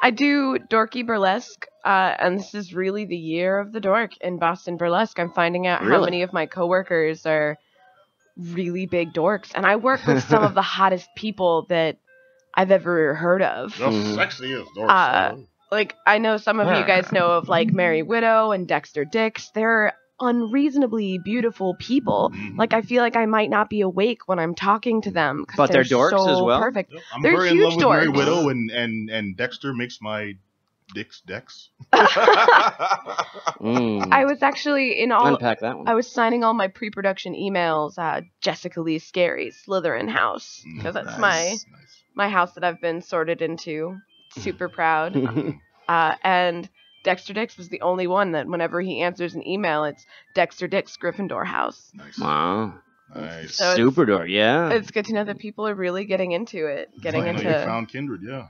I do dorky burlesque, and this is really the year of the dork in Boston Burlesque. I'm finding out how Really? many of my coworkers are really big dorks, and I work with some of the hottest people that I've ever heard of. How Mhm. sexy is Like, I know some of you guys know of, like, Mary Widow and Dexter Dix. They're unreasonably beautiful people. Like, I feel like I might not be awake when I'm talking to them. 'Cause But they're dorks so as well? Perfect. I'm They're very in love huge with Mary dorks. Widow, and Dexter makes my Dex. I was actually in all. Unpack that one. I was signing all my pre-production emails. Jessicalee, Skary, Slytherin house, because that's Nice. my house that I've been sorted into. Super proud. And Dexter Dix was the only one that whenever he answers an email, it's Dexter Dix, Gryffindor house. Nice. Wow. Nice. So Super door, yeah. It's good to know that people are really getting into it, Finally, you found kindred, yeah.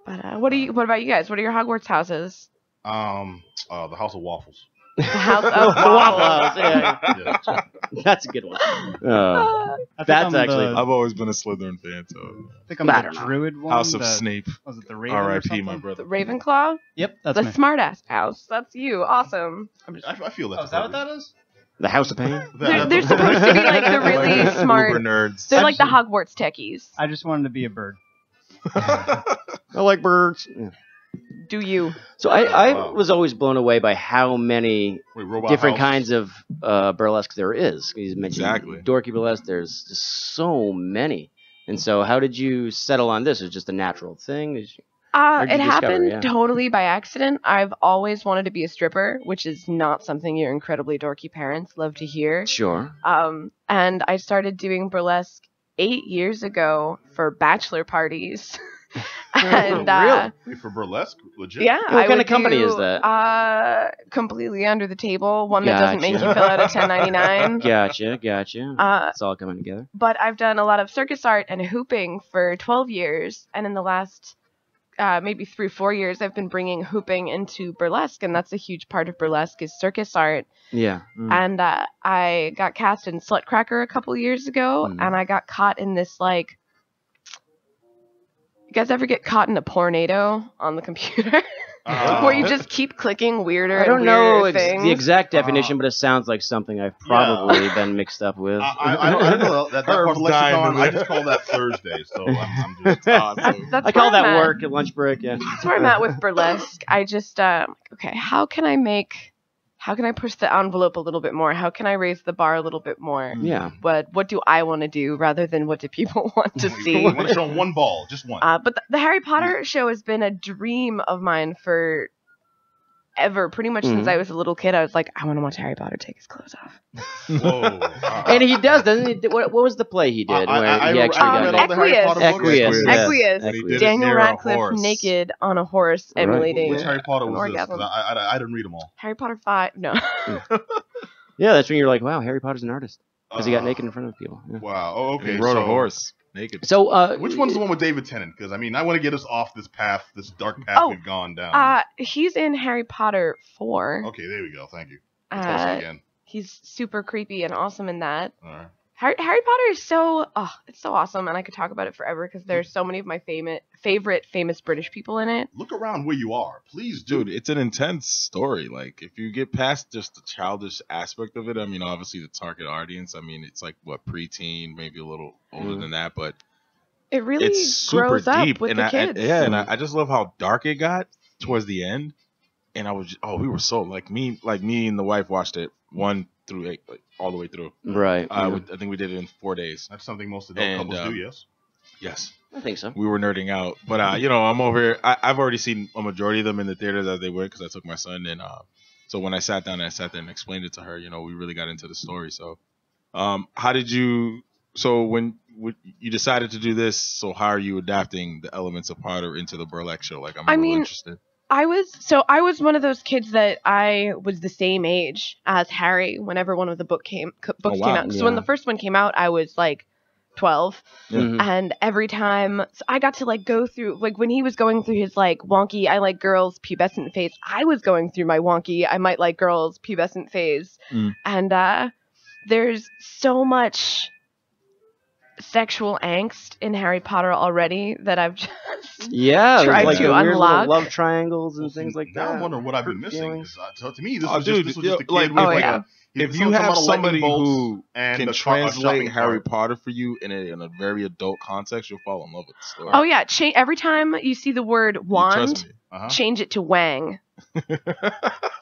But what about you guys? What are your Hogwarts houses? The House of Waffles. The House of Waffle Waffles. House. Yeah, Yeah. that's a good one. I think That's I'm actually. I've always been a Slytherin fan, so I think I'm I the don't know. druid one. House of the- Snape. Was it the Raven? or R.I.P. something? my brother. The Ravenclaw? Yep, that's The me. smartass house. That's you. Awesome. I feel that's Oh, is that what that is? The House of Pain. They're supposed to be like the really Uber smart. nerds. They're like the Hogwarts techies. I just wanted to be a bird. I like birds. Yeah. Do you? So I Wow. was always blown away by how many Wait, Robot different House? kinds of burlesque there is. You mentioned Exactly. dorky burlesque. There's just so many. And so, how did you settle on this? Is it just a natural thing? Where'd you It discover, happened yeah? totally by accident. I've always wanted to be a stripper, which is not something your incredibly dorky parents love to hear. Sure. And I started doing burlesque 8 years ago for bachelor parties. And Really? Wait, for burlesque? Legit? yeah, What I kind would of company do, is that? Completely under the table, one that doesn't make you Gotcha. fill out a 1099. Gotcha. It's all coming together. But I've done a lot of circus art and hooping for 12 years, and in the last maybe 3 or 4 years, I've been bringing hooping into burlesque, and that's a huge part of burlesque is circus art. Yeah. And I got cast in Slutcracker a couple years ago, and I got caught in this like. You guys ever get caught in a pornado on the computer? Where you just keep clicking weirder I don't and know weirder things? the exact definition, but it sounds like something I've probably been mixed up with. I don't know that part of the Herb's dying lexicon. over I there. just call that Thursday, so I'm just. That's I call where I'm that at. work at lunch break. Yeah. That's where I'm at with burlesque. I just okay, how can I push the envelope a little bit more? How can I raise the bar a little bit more? Yeah. What do I want to do rather than what do people want to see? You want to show 'em one ball, just one. But the Harry Potter show has been a dream of mine for ever. Pretty much since I was a little kid, I was like, I want to watch Harry Potter take his clothes off. Whoa. And he does, doesn't he? What was the play he did? Where he actually read all got the Harry Equius. Potter books. Equius. yes. Equius. And he did it Daniel near a Radcliffe horse. naked on a horse Right. emulating Which Harry Potter an was this? 'Cause orgasm. I didn't read them all. Harry Potter 5. No. Yeah, that's when you're like, wow, Harry Potter's an artist because he got naked in front of people. Yeah. Wow. Oh, okay. He rode so, a horse naked. So, Which one's the one with David Tennant? Because I mean, I want to get us off this path, this dark path Oh, we've gone down. He's in Harry Potter 4. Okay, there we go. Thank you. Let's watch it again. He's super creepy and awesome in that. All right. Harry Potter is it's so awesome, and I could talk about it forever because there's so many of my favorite famous British people in it. Look around where you are, please, do. Dude, it's an intense story. Like, if you get past just the childish aspect of it, I mean, obviously the target audience, I mean, it's like, what, preteen, maybe a little older than that, but It really it's super grows up deep. with And the kids. I just love how dark it got towards the end. And I was, we were so, like me and the wife watched it 1 through 8, like, all the way through. right. I think we did it in 4 days. That's something most adult And, couples do, yes. Yes. I think so. We were nerding out, but I'm over here. I've already seen a majority of them in the theaters as they were because I took my son, and so when I sat there and explained it to her, we really got into the story. So, how did you? So when you decided to do this, so how are you adapting the elements of Potter into the burlesque show? Like, I'm a little interested. I was one of those kids that I was the same age as Harry whenever one of the books came out. So when the first one came out, I was like 12. Mhm. And every time I got to like go through, like when he was going through his like wonky I like girls pubescent phase, I was going through my wonky I might like girls pubescent phase. And there's so much sexual angst in Harry Potter already that I've just Yeah, tried like to the weird little unlock. love triangles and things like now that. I'm wondering what I've been missing. Feelings. 'Cause, to me, this Oh, was dude, just a kid like, with oh, like yeah. If you have somebody who and can a translate shopping Harry cart. Potter for you in a very adult context, you'll fall in love with the story. Oh yeah, every time you see the word You wand, trust me. Uh-huh. change it to Wang. He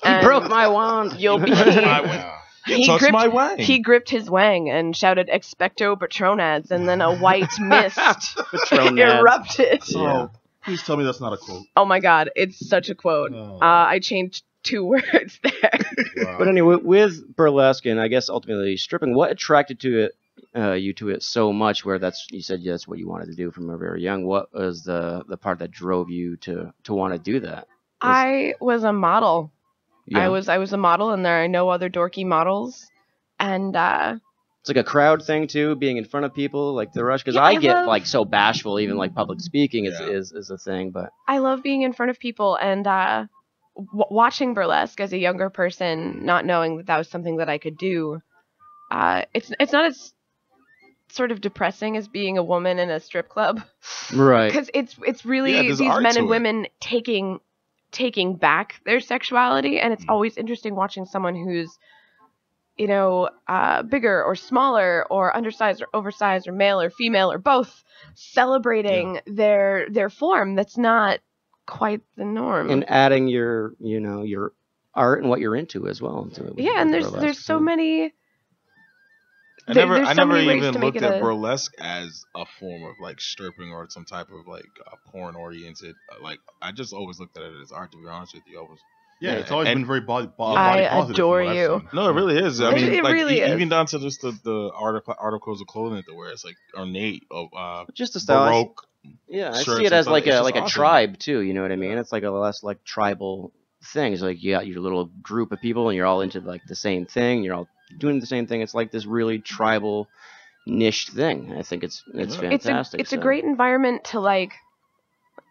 And broke my wand. You'll be. Wow. He Touch gripped, my wang. he gripped his wang and shouted "Expecto Patronads," and then a white mist Patronads. erupted. Oh, please tell me that's not a quote. Oh my god, it's such a quote. Oh. I changed 2 words there. Wow. But anyway, with burlesque and I guess ultimately stripping, what attracted to it, you to it so much? Where you said that's what you wanted to do from a very young. What was the part that drove you to want to do that? I was a model. Yeah. I was a model, and there are no other dorky models. And It's like a crowd thing too, being in front of people, like the rush. Because Yeah, I I get love- like so bashful, even like public speaking Yeah. is a thing. But I love being in front of people, and watching burlesque as a younger person, not knowing that was something that I could do, it's not as sort of depressing as being a woman in a strip club, Right. because it's really there's these art men to and it. women taking back their sexuality, and it's always interesting watching someone who's bigger or smaller or undersized or oversized or male or female or both, celebrating their form that's not quite the norm. And adding your art and what you're into as well into it. Yeah, and there's burlesque, so many. I there's never so many ways even to make looked it at a- burlesque as a form of like stripping or some type of like porn oriented. Like I just always looked at it as art. To be honest with you, Yeah, it's always been very body I positive. adore from what I've you. seen. No, it really is. I It- mean, it like really is. even down to just the articles of clothing that they wear. It's like ornate, just the style. baroque. Yeah, I shirts see it and as stuff. like It's a just like a awesome. tribe too. You know what I mean? It's like a less like tribal thing. It's like you got your little group of people and you're all into like the same thing. You're all doing the same thing. It's like this really tribal niche thing. I think it's fantastic. It's a great environment to like.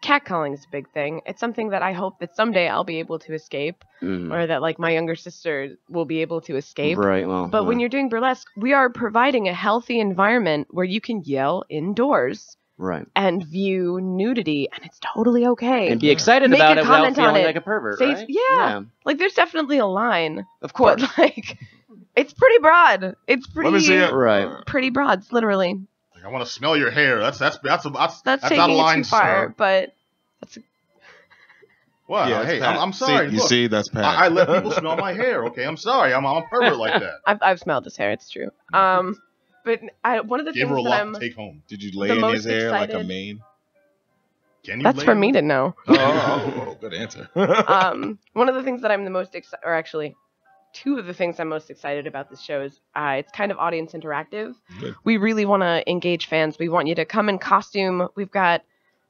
Catcalling is a big thing. It's something that I hope that someday I'll be able to escape, or that like my younger sister will be able to escape. Right. Well, But when you're doing burlesque, we are providing a healthy environment where you can yell indoors right and view nudity, and it's totally okay. and be excited Make about a it without comment on feeling it. like a pervert, Say- right? yeah. Like there's definitely a line, Of course. but like it's pretty broad. It's Let me see pretty it. Right. pretty broad, literally. Like, I want to smell your hair. That's That's out of taking it line, too far, sir. but Wow. Yeah, it's Hey, Pat. I'm sorry. See, Look, see, that's Pat. I let people smell my hair. Okay, I'm sorry. I'm a pervert like that. I've smelled his hair. It's true. But one of the Give her a things that lot I'm to take home. Did you lay the in most his hair like a excited- mane? Can you? that's lay for in me it? to know. Oh, good answer. One of the things that I'm the most excited, or actually, two of the things I'm most excited about this show is it's kind of audience interactive. Good. We really want to engage fans. We want you to come in costume. We've got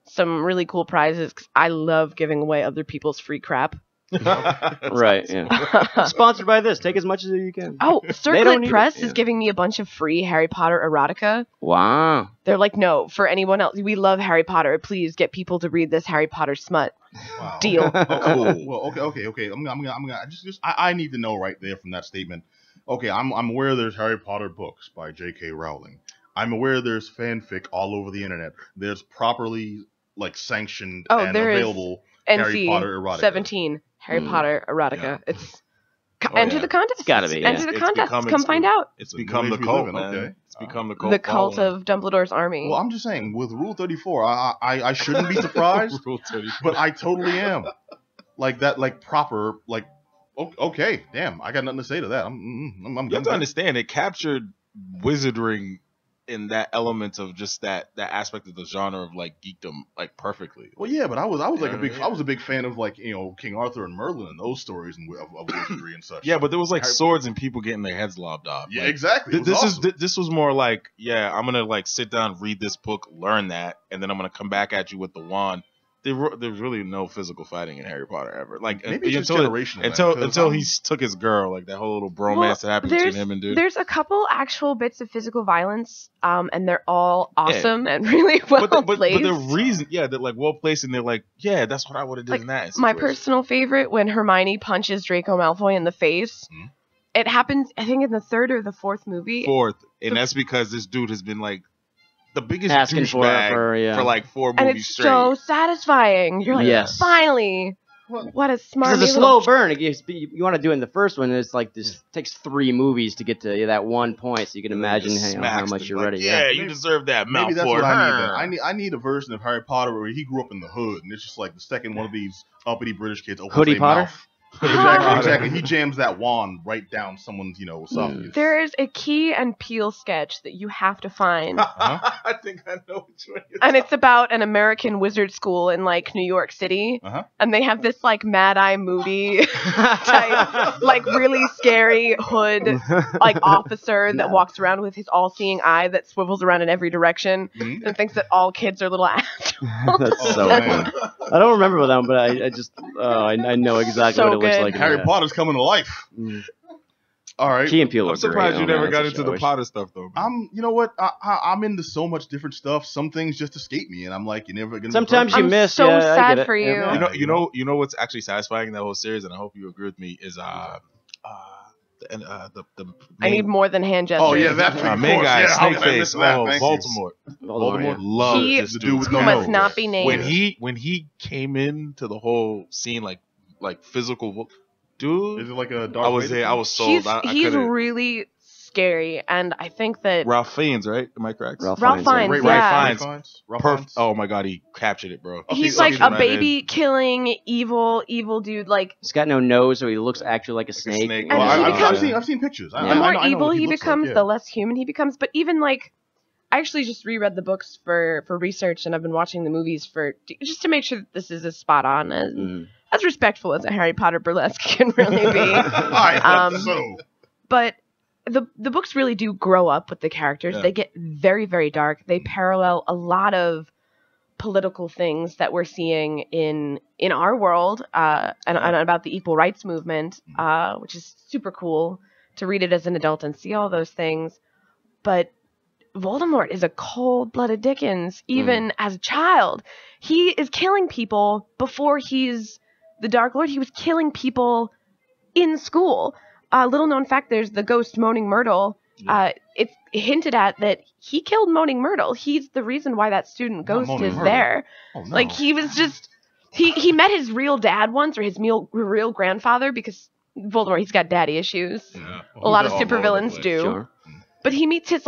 some really cool prizes 'cause I love giving away other people's free crap. Right. Yeah. Sponsored by this. Take as much as you can. Oh, don't Circlet need Press it, yeah. is giving me a bunch of free Harry Potter erotica. Wow. They're like, no, for anyone else, we love Harry Potter. Please get people to read this Harry Potter smut. Wow. Deal. Cool. Well, okay. I'm gonna I need to know right there from that statement. Okay, I'm aware there's Harry Potter books by J.K. Rowling. I'm aware there's fanfic all over the internet. There's properly like sanctioned and there is available Harry Potter NC erotica. 17 Harry Potter erotica. Yeah. It's Oh, enter yeah. the contest. It's gotta be, Enter yeah. the It's contest. becoming Come find out. It's The become new the age we cult, live in, man. okay. It's become the cult. The cult following. of Dumbledore's army. Well, I'm just saying, with Rule 34, I shouldn't be surprised, Rule 34. but I totally am. Like that, like proper, like okay, damn, I got nothing to say to that. I'm You have to understand, it captured wizardry in that element of just that aspect of the genre of like geekdom like perfectly. Well, yeah, but I was like Yeah. I was a big fan of like King Arthur and Merlin and those stories and of wizardry and such. Yeah, but there was like Harry- swords and people getting their heads lobbed off. Yeah, Like, exactly. It was awesome. This was more like, yeah, I'm gonna like sit down, read this book, learn that, and then I'm gonna come back at you with the wand. There's really no physical fighting in Harry Potter ever. Like Maybe it's just until generational. until he took his girl, like that whole little bromance that happened between him and dude. There's a couple actual bits of physical violence, and they're all awesome and really well but placed. the reason, yeah, they're like well placed, and they're like, yeah, that's what I would have done Like, in that. My situation. personal favorite, when Hermione punches Draco Malfoy in the face. Mhm. It happens, I think, in the third or the fourth movie. Fourth, and that's because this dude has been like the biggest Asking for douchebag like 4 and movies it's straight. so satisfying. You're like, Yes. finally. What a smart Because it's a slow burn. You want to do it in the first one. It's like this takes 3 movies to get to that one point, so you can imagine how Smacks much them, you're like, ready. Yeah, you deserve that, Maybe that's Malfoy. what I need. Then. I need a version of Harry Potter where he grew up in the hood, and it's just like the second one of these uppity British kids opens Hoodie their Potter? mouth. Exactly. He jams that wand right down someone's esophagus. There is a Key and Peele sketch that you have to find. I think I know which one. And it's about an American wizard school in like New York City, Uh-huh. and they have this like Mad Eye Moody type, like really scary hood like officer that walks around with his all-seeing eye that swivels around in every direction Mhm. and thinks that all kids are little assholes. That's so man. funny. I don't remember that one, but I just I know exactly So what it looks good. like. in Harry my- Potter's coming to life. Mm. All right. Key and Peele I'm was great. surprised you Oh, never man, got that's a into the show. Potter stuff though. Man. You know what? I'm into so much different stuff. Some things just escape me, and I'm like, you're never gonna. Sometimes be you I'm miss. so yeah, I get sad it. for you. Yeah. You know what's actually satisfying in that whole series, and I hope you agree with me, is the I need more than hand gestures. Oh yeah, that thing. main guy, How Snake can I miss Face. that? Oh, Thank you. Baltimore. Voldemort. Love He- this The dude. dude with Who no must nose. not be named. When he came into the whole scene like physical, dude. Is it like a Darth I was Vader there. I thing? was sold. He's I he's couldn't. really scary, and I think that Ralph Fiennes, right? Am I correct? Ralph Ralph Fiennes, Fiennes, Ray yeah. Fiennes. Ralph Perfect. Fiennes? Oh my god, he captured it, bro. he's Okay, like okay, a right baby killing evil dude. Like He's got no nose, so he looks actually like a snake. snake. Oh, And he becomes- I've seen pictures. Yeah. the I more know evil what he looks becomes, like, the less human he becomes. But even like, I actually just reread the books for research, and I've been watching the movies just to make sure that this is as spot on and as respectful as a Harry Potter burlesque can really be. I thought Um, so. But the books really do grow up with the characters. Yeah. They get very, very dark. They parallel a lot of political things that we're seeing in our world, and about the equal rights movement, which is super cool to read it as an adult and see all those things. But Voldemort is a cold-blooded Dickens, even as a child. He is killing people before he's the Dark Lord. He was killing people in school. Little known fact, there's the ghost Moaning Myrtle. It's hinted at that he killed Moaning Myrtle. He's the reason why that student ghost Moaning is Myrtle. there. Oh, no. Like, he was just... He met his real dad once, or his real grandfather, because Voldemort, he's got daddy issues. Yeah. A lot of All over the supervillains place. do. Sure. But he meets his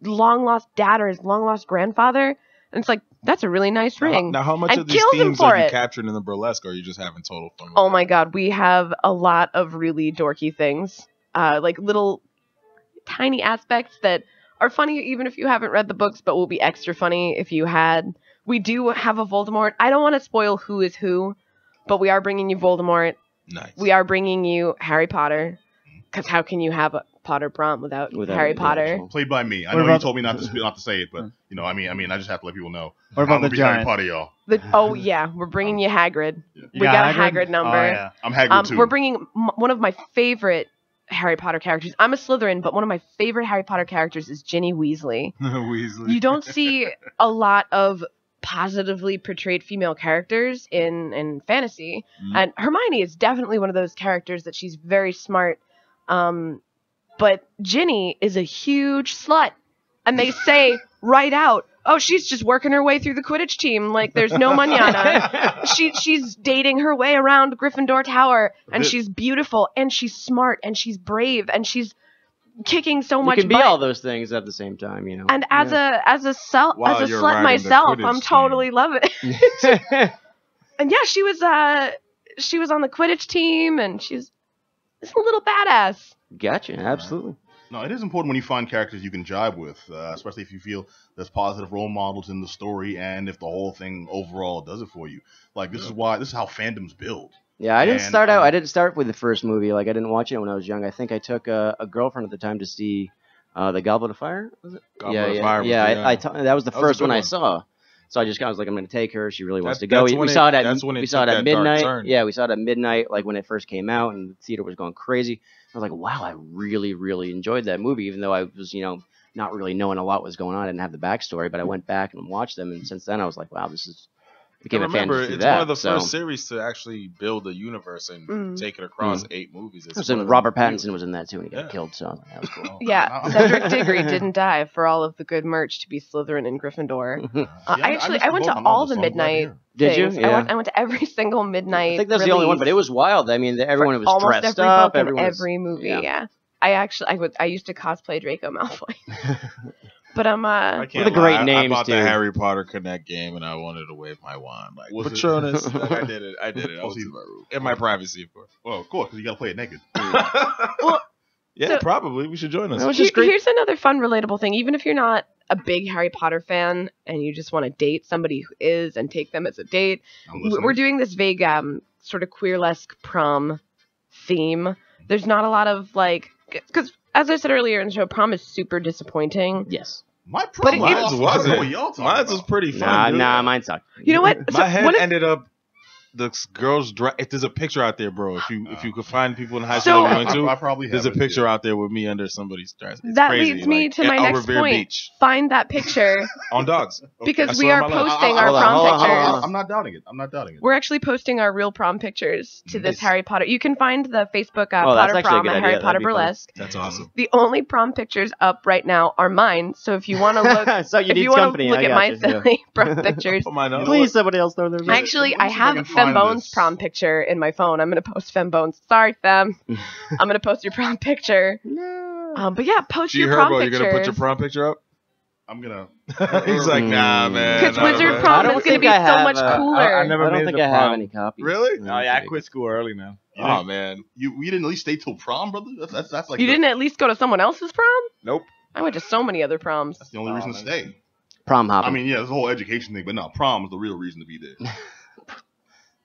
long-lost dad or his long-lost grandfather, and it's like, that's a really nice ring. Now, how much And of these kills him themes for are you it. capturing in the burlesque, or are you just having total fun? With Oh it? my god, we have a lot of really dorky things. Like little tiny aspects that are funny even if you haven't read the books, but will be extra funny if you had. We do have a Voldemort. I don't want to spoil who is who, but we are bringing you Voldemort. Nice. We are bringing you Harry Potter. Because how can you have a Potter prom without Harry Potter? Played by me. I What know you about- told me not to say it, but you know, I mean, I just have to let people know. What about I'm gonna the be Harry giant? Potter, y'all. Oh yeah, we're bringing you Hagrid. Yeah. We got a Hagrid number. Oh, yeah. I'm Hagrid too. We're bringing one of my favorite Harry Potter characters. I'm a Slytherin, but one of my favorite Harry Potter characters is Ginny Weasley. Weasley. You don't see a lot of positively portrayed female characters in fantasy, and Hermione is definitely one of those characters that she's very smart. But Ginny is a huge slut, and they say right out, "Oh, she's just working her way through the Quidditch team. Like there's no manana." She's dating her way around Gryffindor Tower, and she's beautiful, and she's smart, and she's brave, and she's kicking so You much can be butt. all those things at the same time, you know. And as a While slut you're riding the myself, Quidditch I'm team. totally loving it. And yeah, she was on the Quidditch team, and she's a little badass. Gotcha, absolutely. No, it is important when you find characters you can jibe with, especially if you feel there's positive role models in the story, and if the whole thing overall does it for you. Like this is how fandoms build. Yeah, I didn't And, start out. I didn't start with the first movie. Like I didn't watch it when I was young. I think I took a girlfriend at the time to see the Goblet of Fire. Was it? Goblet of Fire was yeah. the, That was the that was a first good one I one. saw. So I was like, I'm going to take her. She really wants to That's go. when We saw it that's when it we saw it took at that dark midnight. turn. Yeah, we saw it at midnight, like when it first came out, and the theater was going crazy. I was like, wow, I really, really enjoyed that movie, even though I was, not really knowing a lot was going on. I didn't have the backstory, but I went back and watched them, and since then I was like, wow, became a fan. Remember, through it's that, one of the so. first series to actually build a universe and take it across 8 movies. It's So one of Robert the- Pattinson was in that too, and he got Yeah. killed. So that was cool. Yeah, Cedric Diggory didn't die for all of the good merch to be Slytherin and Gryffindor. I went to all the midnight Did you? things. Yeah. I went to every single midnight. I think that's the only one, but it was wild. I mean, everyone was almost dressed every up. book and Everyone was, every movie. yeah. Yeah. I used to cosplay Draco Malfoy. But I can't With a great lie. I names, bought the too. Harry Potter Connect game and I wanted to wave my wand. Like, Was it- Patronus. Like, I did it. I was in my room. In my privacy, of course. Well, of course, because you got to play it naked. Yeah, So- probably. We should join us. That was just great. Here's another fun, relatable thing. Even if you're not a big Harry Potter fan and you just want to date somebody who is and take them as a date, I'm listening. we're doing this vague sort of queerlesque prom theme. There's not a lot of because as I said earlier in the show, prom is super disappointing. Yes. My prom Mine's I don't know wasn't. what y'all talking Mine's about. was pretty fun. dude. Mine sucked. You know what? My head ended up girls. If there's a picture out there, bro, if you could find people in high So- school that we went to, I probably there's a haven't, picture yeah. out there with me under somebody's dress. It's That crazy. leads me like, to my at next Revere point. Beach Find that picture on dogs. because I we swear are on my life. posting our Hold on, prom hold on, hold pictures. on. I'm not doubting it. I'm not doubting it. We're actually posting our real prom pictures to this Nice. Harry Potter. You can find the Facebook Oh, that's Potter actually a Prom good at idea. Harry That'd Potter be fun. Burlesque. That's awesome. The only prom pictures up right now are mine. So if you want to look, So you if need you want company. to look I at got my you, yeah. silly prom pictures, Put mine up. Please, somebody else throw theirs. actually, Let me I see if I have can find Fembone's this. prom picture in my phone. I'm gonna post Fembone's. Sorry, Fem. I'm gonna post your prom picture. But yeah, post G your prom Herbo, pictures. you're gonna put your prom picture up? I'm gonna. He's like, nah, man. Because nah, Wizard man. I Prom don't is gonna think be I so have, much cooler. I never I don't made think it I to have prom. any copies. Really? Oh yeah, I quit school early, man. Oh man. You didn't at least stay till prom, brother. That's like You didn't at least go to someone else's prom? Nope. I went to so many other proms. That's the only reason to stay. Prom hopping. I mean, yeah, there's a whole education thing, but no, prom is the real reason to be there.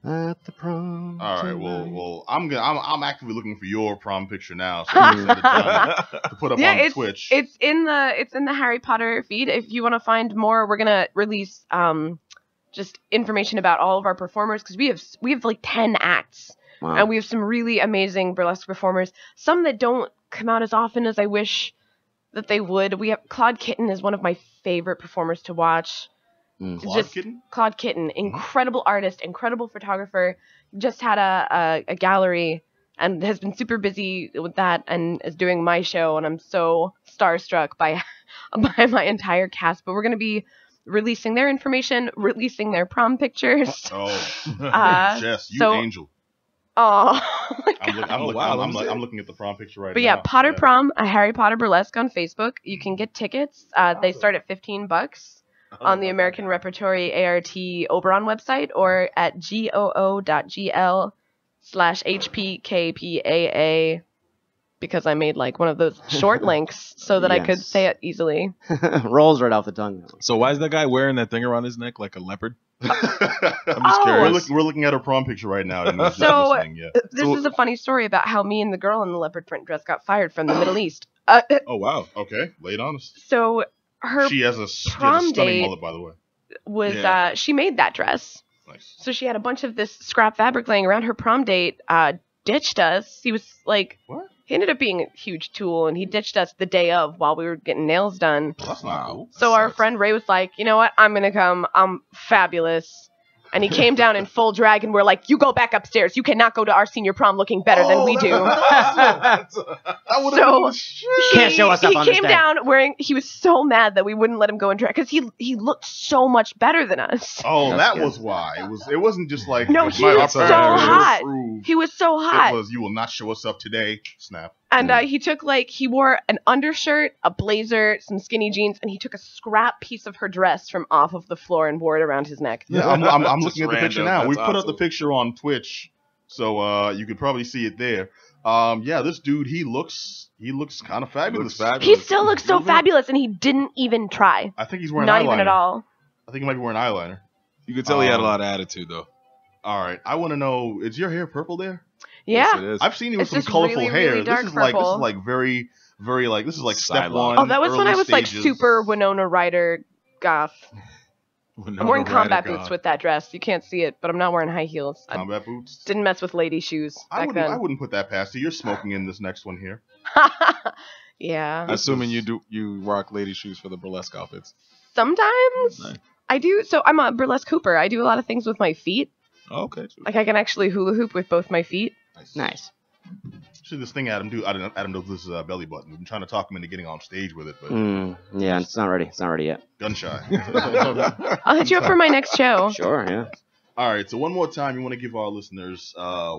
At the prom. All right, tonight. well, I'm actively looking for your prom picture now, so you can send it down to put up Yeah, on Twitch. It's in the Harry Potter feed. If you want to find more, we're gonna release just information about all of our performers because we have like 10 acts. Wow. And we have some really amazing burlesque performers. Some that don't come out as often as I wish that they would. We have Claude Kitten is one of my favorite performers to watch. Claude just Kitten? Claude Kitten, incredible artist, incredible photographer. Just had a gallery and has been super busy with that and is doing my show. And I'm so starstruck by my entire cast. But we're gonna be releasing their information, releasing their prom pictures. Oh, Jess, you so- angel. Oh, my I'm, God. I'm looking at the prom picture right But now. yeah, Potter Prom, a Harry Potter Burlesque on Facebook. You can get tickets. They start at $15 on the American Repertory ART Oberon website or at goo.gl/HPKPAA because I made like one of those short links so that I could Yes. say it easily. Rolls right off the tongue. So why is that guy wearing that thing around his neck like a leopard? I'm just Oh. curious. We're looking at her prom picture right now. And it's So- listening, yeah. This is a funny story about how me and the girl in the leopard print dress got fired from the Middle East. Oh wow. Okay, lay it on us. So her She has a prom stunning date- mullet, by the way. was Yeah. she made that dress. Nice. So she had a bunch of this scrap fabric laying around. Her prom date ditched us. He was like, What? he ended up being a huge tool, and he ditched us the day of while we were getting nails done. That's not cool. So our friend Ray was like, you know what? I'm going to come. I'm fabulous. And he came down in full drag, and we're like, you go back upstairs. You cannot go to our senior prom looking better than we do. That would have So- been the shit. Can't show us up he on this came day. down wearing, he was so mad that we wouldn't let him go in drag because he looked so much better than us. Oh, That's that good. was why. It wasn't just like No, it he might was have so to hot. prove. He was so hot. It was you will not show us up today. Snap. And he took he wore an undershirt, a blazer, some skinny jeans, and he took a scrap piece of her dress from off of the floor and wore it around his neck. Yeah, I'm Just looking at the picture random. now. We That's put up the awesome. picture on Twitch, so you could probably see it there. Yeah, this dude, he looks kind of fabulous. fabulous. He still looks so Really? fabulous, and he didn't even try. I think he's wearing Not eyeliner. even at all. I think he might be wearing eyeliner. You could tell he had a lot of attitude though. All right, I want to know: is your hair purple there? Yeah. Yes, it is. I've seen you with It's some just colorful really, hair. really dark this is purple. like very, very like this is like step Sideline. one. Oh, that was when early I was like stages. super Winona Ryder goth. Winona I'm wearing Ryder combat God. boots with that dress. You can't see it, but I'm not wearing high heels. I combat boots. didn't mess with lady shoes I back wouldn't. then. I wouldn't put that past you. You're smoking in this next one here. Yeah. Assuming you rock lady shoes for the burlesque outfits. Sometimes Nice. I do. So I'm a burlesque hooper. I do a lot of things with my feet. Oh, okay. Like I can actually hula hoop with both my feet. Nice. See this thing Adam do. Adam does this belly button. We've been trying to talk him into getting on stage with it, but Yeah, it's not ready. It's not ready yet. gun shy. I'll hit you up for my next show. Sure, yeah. All right. So one more time, you want to give our listeners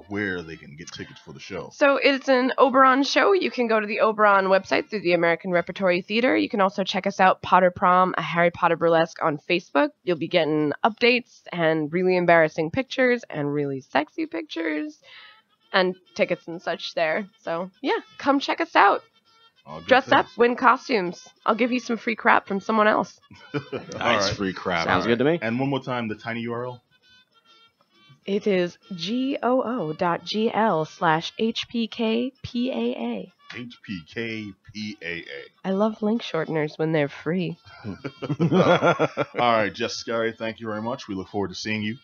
where they can get tickets for the show. So it's an Oberon show. You can go to the Oberon website through the American Repertory Theater. You can also check us out, Potter Prom, a Harry Potter Burlesque on Facebook. You'll be getting updates and really embarrassing pictures and really sexy pictures and tickets and such there. So yeah, come check us out. All good Dress up, things. win costumes. I'll give you some free crap from someone else. All Nice right. free crap. Sounds good to me. And one more time, the tiny URL. It is goo.gl/HPKPAA. HPKPAA. I love link shorteners when they're free. All right, Jessicalee, thank you very much. We look forward to seeing you.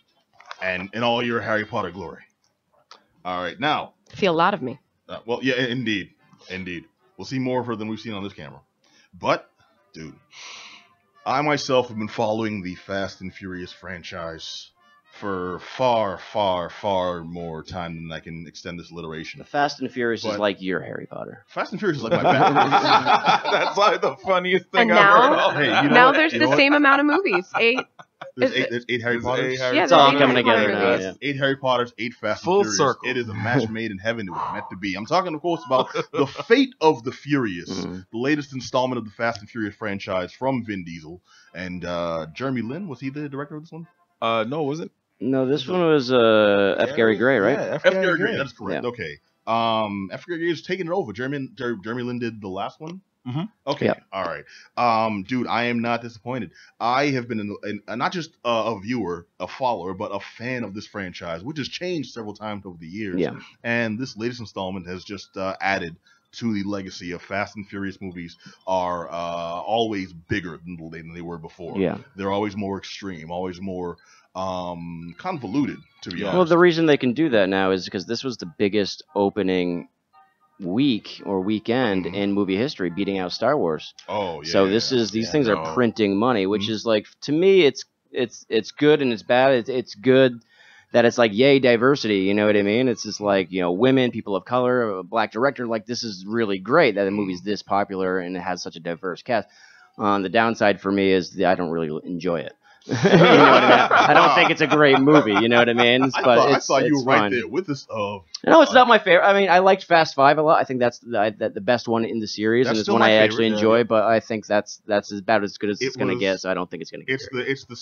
and in all your Harry Potter glory. All right, now. See a lot of me. Well, yeah, indeed. We'll see more of her than we've seen on this camera. But, dude, I myself have been following the Fast and Furious franchise for far, far, far more time than I can extend this alliteration. The Fast and Furious is like your Harry Potter. Fast and Furious is like my best. That's like the funniest thing And I've now- heard. Hey, you know Now what? there's You the know what? same amount of movies. 8. There's 8 Harry Potters. Yeah, It's all there's coming Harry Potter together now. movies. Yeah. 8 Harry Potters, 8 Fast Full and Furious. circle. It is a match made in heaven. It was meant to be. I'm talking, of course, about The Fate of the Furious, the latest installment of the Fast and Furious franchise from Vin Diesel. And Jeremy Lin, was he the director of this one? No, was it? No, this one was F. Gary Gray, right? Yeah, F. Gary Gray, that is correct. Yeah. Okay. F. Gary Gray is taking it over. Jeremy Lin did the last one? Mm-hmm. Okay, Yeah. all right. Dude, I am not disappointed. I have been not just a viewer, a follower, but a fan of this franchise, which has changed several times over the years. Yeah. And this latest installment has just added to the legacy of Fast and Furious movies are always bigger than they were before. Yeah. They're always more extreme, always more convoluted, to be honest. Well, the reason they can do that now is because this was the biggest opening week or weekend in movie history, beating out Star Wars. Oh, yeah. So these things are printing money, which is like, to me, it's good and it's bad. It's good that it's like, yay, diversity, you know what I mean? It's just like, you know, women, people of color, a black director, like, this is really great that the movie's this popular and it has such a diverse cast. The downside for me is that I don't really enjoy it. You know what I mean? I don't think it's a great movie, you know what I mean? I thought you were right there with this. No, it's not my favorite. I mean, I liked Fast Five a lot. I think that's the best one in the series, and it's one I actually enjoy. But I think that's about as good as it's going to get. So I don't think it's going to get. It's the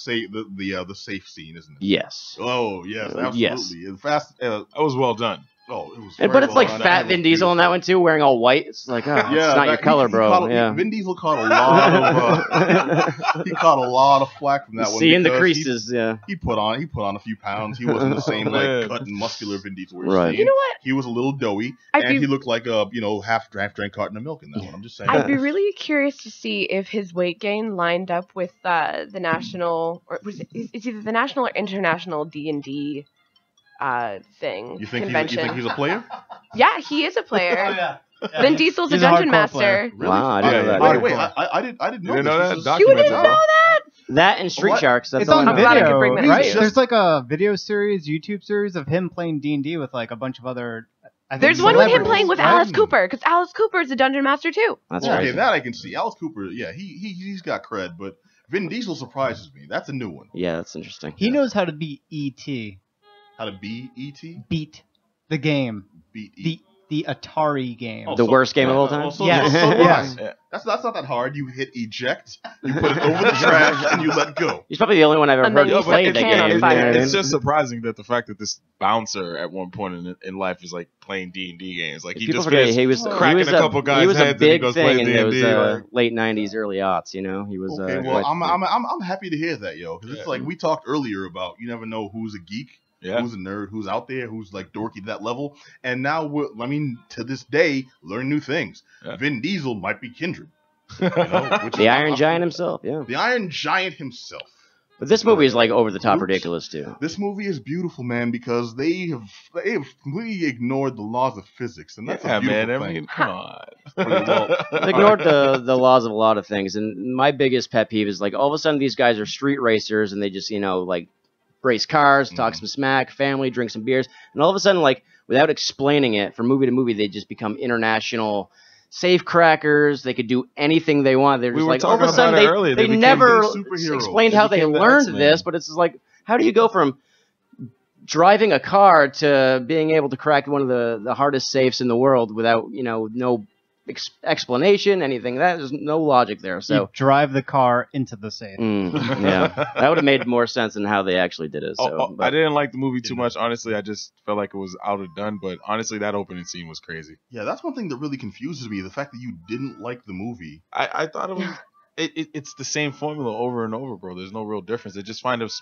safe scene, isn't it? Yes. Oh yes, absolutely. Yes. And Fast. That was well done. Oh, it was. But it's like fat Vin Diesel in that one too, wearing all white. It's like, oh, it's not your color, bro. Vin Diesel caught a lot of. He caught a lot of flack from that one. Seeing the creases, He put on a few pounds. He wasn't the same like cut and muscular Vin Diesel. Right. You know what? He was a little doughy, and he looked like a half drank carton of milk in that one. I'm just saying. I'd be really curious to see if his weight gain lined up with the national, or it's either the national or international D&D thing. You think convention. he's a player? Yeah, he is a player. Oh, yeah. Vin Diesel's a He's a dungeon hardcore master. player. Really? Wow, I didn't know that. Wait, either. wait, I didn't know. You didn't know this. that? This is- You didn't Documented. know that? That and Street What? Sharks. That's It's all on I I'm know. glad I video. could bring that Right? up. There's like a video series, YouTube series of him playing D&D with like a bunch of other. I think There's one with him celebrities. playing with Alice Cooper, because Alice Cooper is a dungeon master too. That's Okay, right. that I can see. Alice Cooper, yeah, he's got cred, but Vin Diesel surprises me. That's a new one. Yeah, that's interesting. He knows how to beat E.T. How to be E.T.? Beat the game. Beat E.T. The Atari game. Oh, The worst game of all time? Yeah. Yes. That's not that hard. You hit eject, you put it over the trash, and you let go. He's probably the only one I've ever And heard then you play set the the can on game. you know fire. what I mean? It's just surprising that the fact that this bouncer at one point in life is like playing D&D games. Like he People just forget finished he was cracking a couple guys' he was heads a and he big goes thing playing in D&D. those like, late '90s, early aughts. You know, he was. Okay, well, quite- I'm happy to hear that, yo, because it's like we talked earlier about you never know who's a geek. Yeah. Who's a nerd, who's out there, who's like dorky to that level. And now, to this day, learn new things. Yeah. Vin Diesel might be kindred. You know, which the is Iron awesome. Giant himself, yeah. The Iron Giant himself. But this movie is like over the top Oops. ridiculous too. This movie is beautiful, man, because they have completely ignored the laws of physics, and that's yeah, a beautiful man. thing. I mean, come on. They ignored the laws of a lot of things, and my biggest pet peeve is like all of a sudden these guys are street racers and they just like race cars, talk some smack, family, drink some beers, and all of a sudden like without explaining it from movie to movie they just become international safe crackers. They could do anything they want. They're We just were like all of a talking sudden about it earlier. they They became never the superheroes. explained They how they became the learned X-Men. this, but it's just like how do you go from driving a car to being able to crack one of the hardest safes in the world without no explanation, anything. There's no logic there. You So drive the car into the safe. yeah, that would have made more sense than how they actually did it. So, I didn't like the movie too much. Honestly, I just felt like it was outdone. But honestly, that opening scene was crazy. Yeah, that's one thing that really confuses me, the fact that you didn't like the movie. I thought it was it's the same formula over and over, bro. There's no real difference. They just find us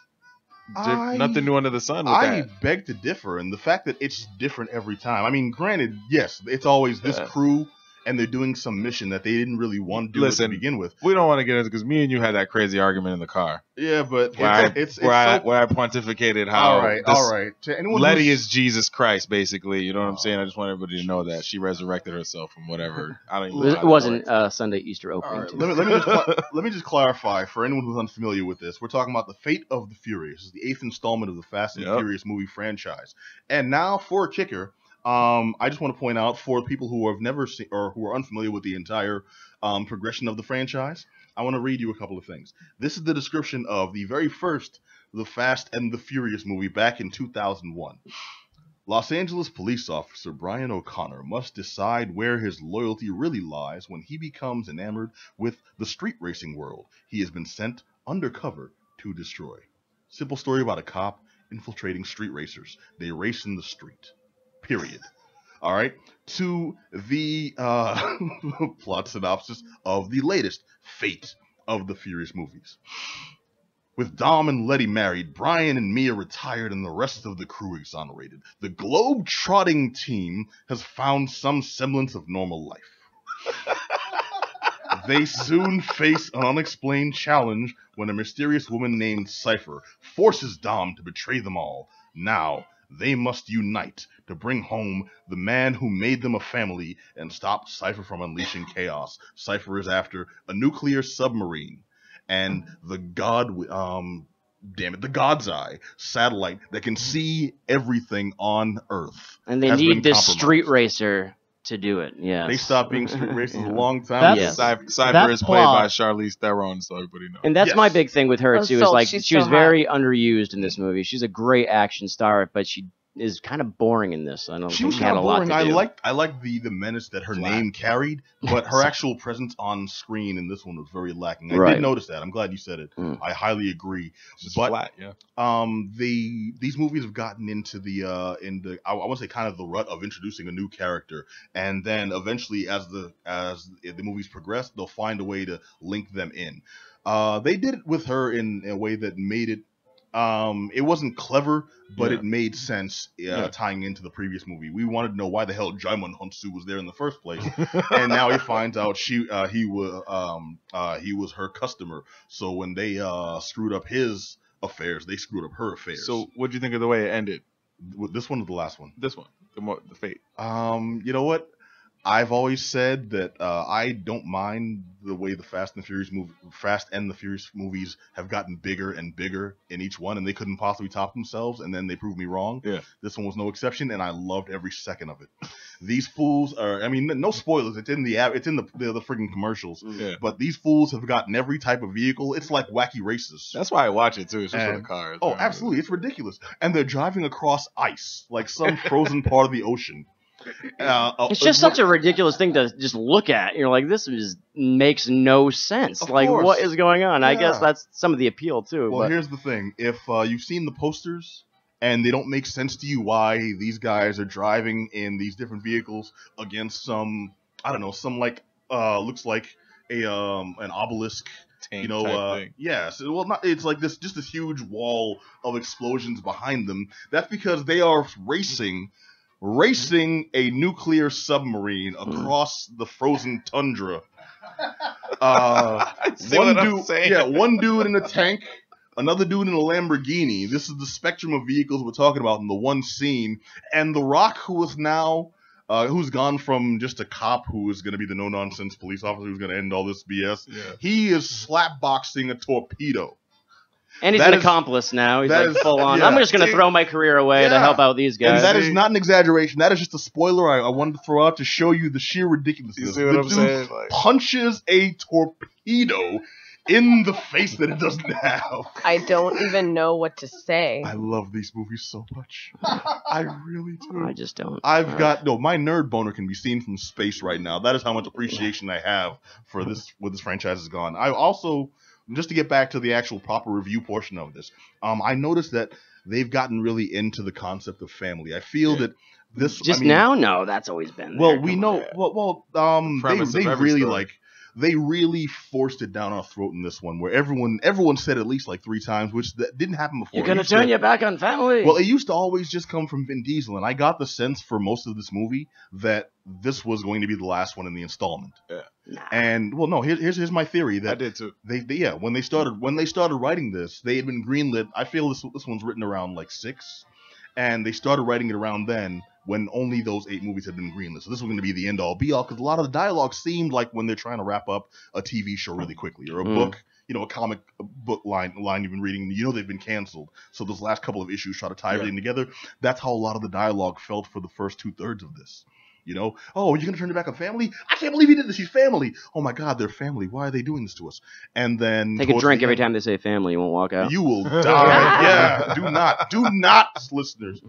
nothing new under the sun with I that. beg to differ, and the fact that it's different every time. I mean, granted, yes, it's always this Yeah. crew and they're doing some mission that they didn't really want to do to begin with. We don't want to get into because me and you had that crazy argument in the car. Yeah, but where I pontificated how all right. To anyone Letty is Jesus Christ, basically. You know what I'm saying? I just want everybody to know that she resurrected herself from whatever. I don't even know. It wasn't Sunday Easter opening. Right, let me just clarify for anyone who's unfamiliar with this. We're talking about The Fate of the Furious. This is the 8th installment of the Fast and Furious movie franchise. And now for a kicker. I just want to point out for people who have never seen or who are unfamiliar with the entire progression of the franchise, I want to read you a couple of things. This is the description of the very first The Fast and the Furious movie back in 2001. Los Angeles police officer Brian O'Connor must decide where his loyalty really lies when he becomes enamored with the street racing world he has been sent undercover to destroy. Simple story about a cop infiltrating street racers. They race in the street. Period. All right. To the plot synopsis of the latest Fate of the Furious movies. With Dom and Letty married, Brian and Mia retired, and the rest of the crew exonerated, the globe-trotting team has found some semblance of normal life. They soon face an unexplained challenge when a mysterious woman named Cypher forces Dom to betray them all. Now, they must unite to bring home the man who made them a family and stop Cypher from unleashing chaos. Cypher is after a nuclear submarine and the the God's Eye satellite that can see everything on Earth. And they need this street racer to do it. Yeah, they stopped being street racers a long time ago. Cypher is played by Charlize Theron, so everybody knows. And that's my big thing with her too. Is like she was very underused in this movie. She's a great action star, but she is kind of boring in this. I don't think she had a lot to do. I like the menace that her name carried, but her actual presence on screen in this one was very lacking. I did notice that. I'm glad you said it. I highly agree. But flat, yeah. These movies have gotten into I want to say kind of the rut of introducing a new character, and then eventually as the movies progress, they'll find a way to link them in. They did it with her in a way that made it. It wasn't clever, but it made sense tying into the previous movie. We wanted to know why the hell Jaimon Hunsu was there in the first place, and now he finds out he was her customer. So when they screwed up his affairs, they screwed up her affairs. So what do you think of the way it ended? This one or the last one? This one, the Fate. You know what? I've always said that I don't mind the way the Fast and the Furious movies have gotten bigger and bigger in each one, and they couldn't possibly top themselves, and then they proved me wrong. Yeah. This one was no exception, and I loved every second of it. These fools are, I mean, no spoilers. It's in the freaking commercials. Yeah. But these fools have gotten every type of vehicle. It's like wacky races. That's why I watch it too. It's just for the cars. Oh, absolutely. It's ridiculous. And they're driving across ice, like some frozen part of the ocean. It's just such a ridiculous thing to just look at. You're like, this makes no sense. Like, what is going on? Yeah. I guess that's some of the appeal too. Well, here's the thing: if you've seen the posters and they don't make sense to you, why these guys are driving in these different vehicles against some looks like an obelisk. Tank thing. Yes. Well, it's like just this huge wall of explosions behind them. That's because they are racing a nuclear submarine across the frozen tundra. One dude in a tank, another dude in a Lamborghini. This is the spectrum of vehicles we're talking about in the one scene. And The Rock, who's gone from just a cop who is going to be the no-nonsense police officer who's going to end all this BS, he is slapboxing a torpedo. And he's an accomplice now. He's like full on. I'm just going to throw my career away to help out these guys. And that is not an exaggeration. That is just a spoiler I wanted to throw out to show you the sheer ridiculousness. You see what I'm saying? Punches a torpedo in the face that it doesn't have. I don't even know what to say. I love these movies so much. I really do. I just don't. My nerd boner can be seen from space right now. That is how much appreciation I have for where this franchise has gone. I also, just to get back to the actual proper review portion of this, I noticed that they've gotten really into the concept of family. I feel that this now, no, that's always been there. Well, we know. They really they really forced it down our throat in this one, where everyone said at least like 3 times, which that didn't happen before. You're gonna turn your back on family. Well, it used to always just come from Vin Diesel, and I got the sense for most of this movie that this was going to be the last one in the installment. Yeah. And well, no, here's my theory that I did too. They when they started writing this, they had been greenlit. I feel this one's written around like 6, and they started writing it around then when only those 8 movies had been greenlit. So this was going to be the end all be all, because a lot of the dialogue seemed like when they're trying to wrap up a TV show really quickly or a book, a comic book line you've been reading, they've been canceled. So those last couple of issues try to tie everything together. That's how a lot of the dialogue felt for the first 2/3 of this. Oh, you're gonna turn your back on family? I can't believe he did this. He's family. Oh my God, they're family. Why are they doing this to us? And then take a drink every time they say family. You won't walk out. You will die. Yeah, do not, listeners.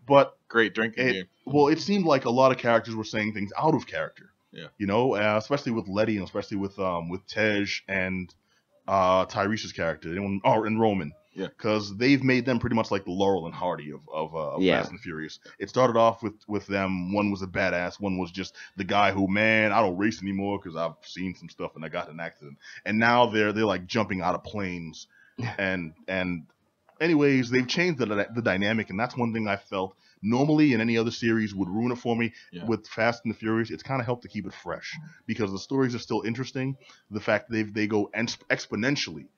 But great drinking game. Well, it seemed like a lot of characters were saying things out of character. Yeah. Especially with Letty and especially with Tej and Tyrese's character and Roman. Yeah, because they've made them pretty much like the Laurel and Hardy of Fast and Furious. It started off with them. One was a badass. One was just the guy who, man, I don't race anymore because I've seen some stuff and I got in an accident. And now they're like jumping out of planes. and anyways, they've changed the dynamic, and that's one thing I felt normally in any other series would ruin it for me. Yeah. With Fast and the Furious, it's kind of helped to keep it fresh because the stories are still interesting. The fact they go exponentially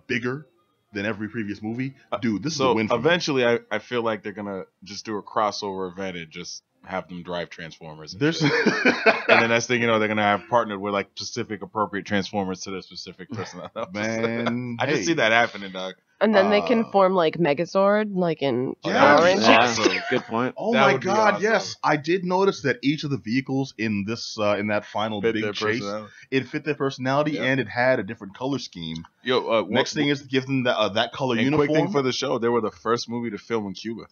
bigger than every previous movie. Dude, this is a win for eventually me. I feel like they're gonna just do a crossover event and just have them drive Transformers and then next thing you know, they're gonna have partnered with like specific appropriate Transformers to their specific personality. Man, I just see that happening, dog. And then they can form like Megazord, like in Yes. Power Rangers. Awesome. Good point. Oh That my would be God, awesome. yes. I did notice that each of the vehicles in this in that final Fit big their chase, personality. it fit their personality Yeah. and it had a different color scheme. Yo, Next thing is to give them that color and uniform. quick thing for the show, they were the first movie to film in Cuba.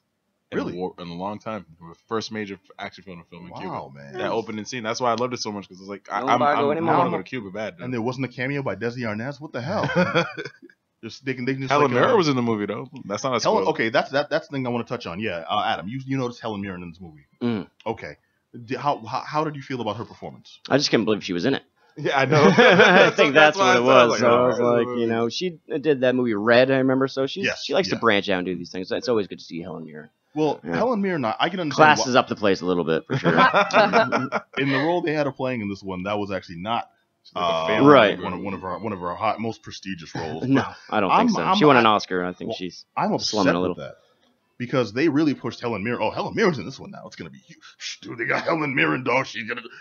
Really? In a long time. They were the first major action film to film in Cuba. Wow, man. That opening scene. That's why I loved it so much, because it's like, No I embargo want anymore. to go to Cuba bad. And there wasn't a cameo by Desi Arnaz. What the hell? Just they can just Helen like, Mirren was in the movie, though. That's not a spoiler. okay, that's the thing I want to touch on. Yeah, Adam, you noticed Helen Mirren in this movie. Okay, how did you feel about her performance? I just couldn't believe she was in it. Yeah, I know. I think that's why what it I was. said, So I was oh, like, she did that movie Red, I remember. So she likes to yeah. branch out and do these things. It's always good to see Helen Mirren. Well, Yeah. Helen Mirren, I can understand Classes up the place a little bit for sure. in the role they had her playing in this one. That was actually not Right. one of our hot, most prestigious roles. No, I don't think so. She won an Oscar, and I think she's I'm upset slumming a little. with that because they really pushed Helen Mirren. Oh, Helen Mirren's in this one now. It's gonna be huge. Dude, they got Helen Mirren, dog.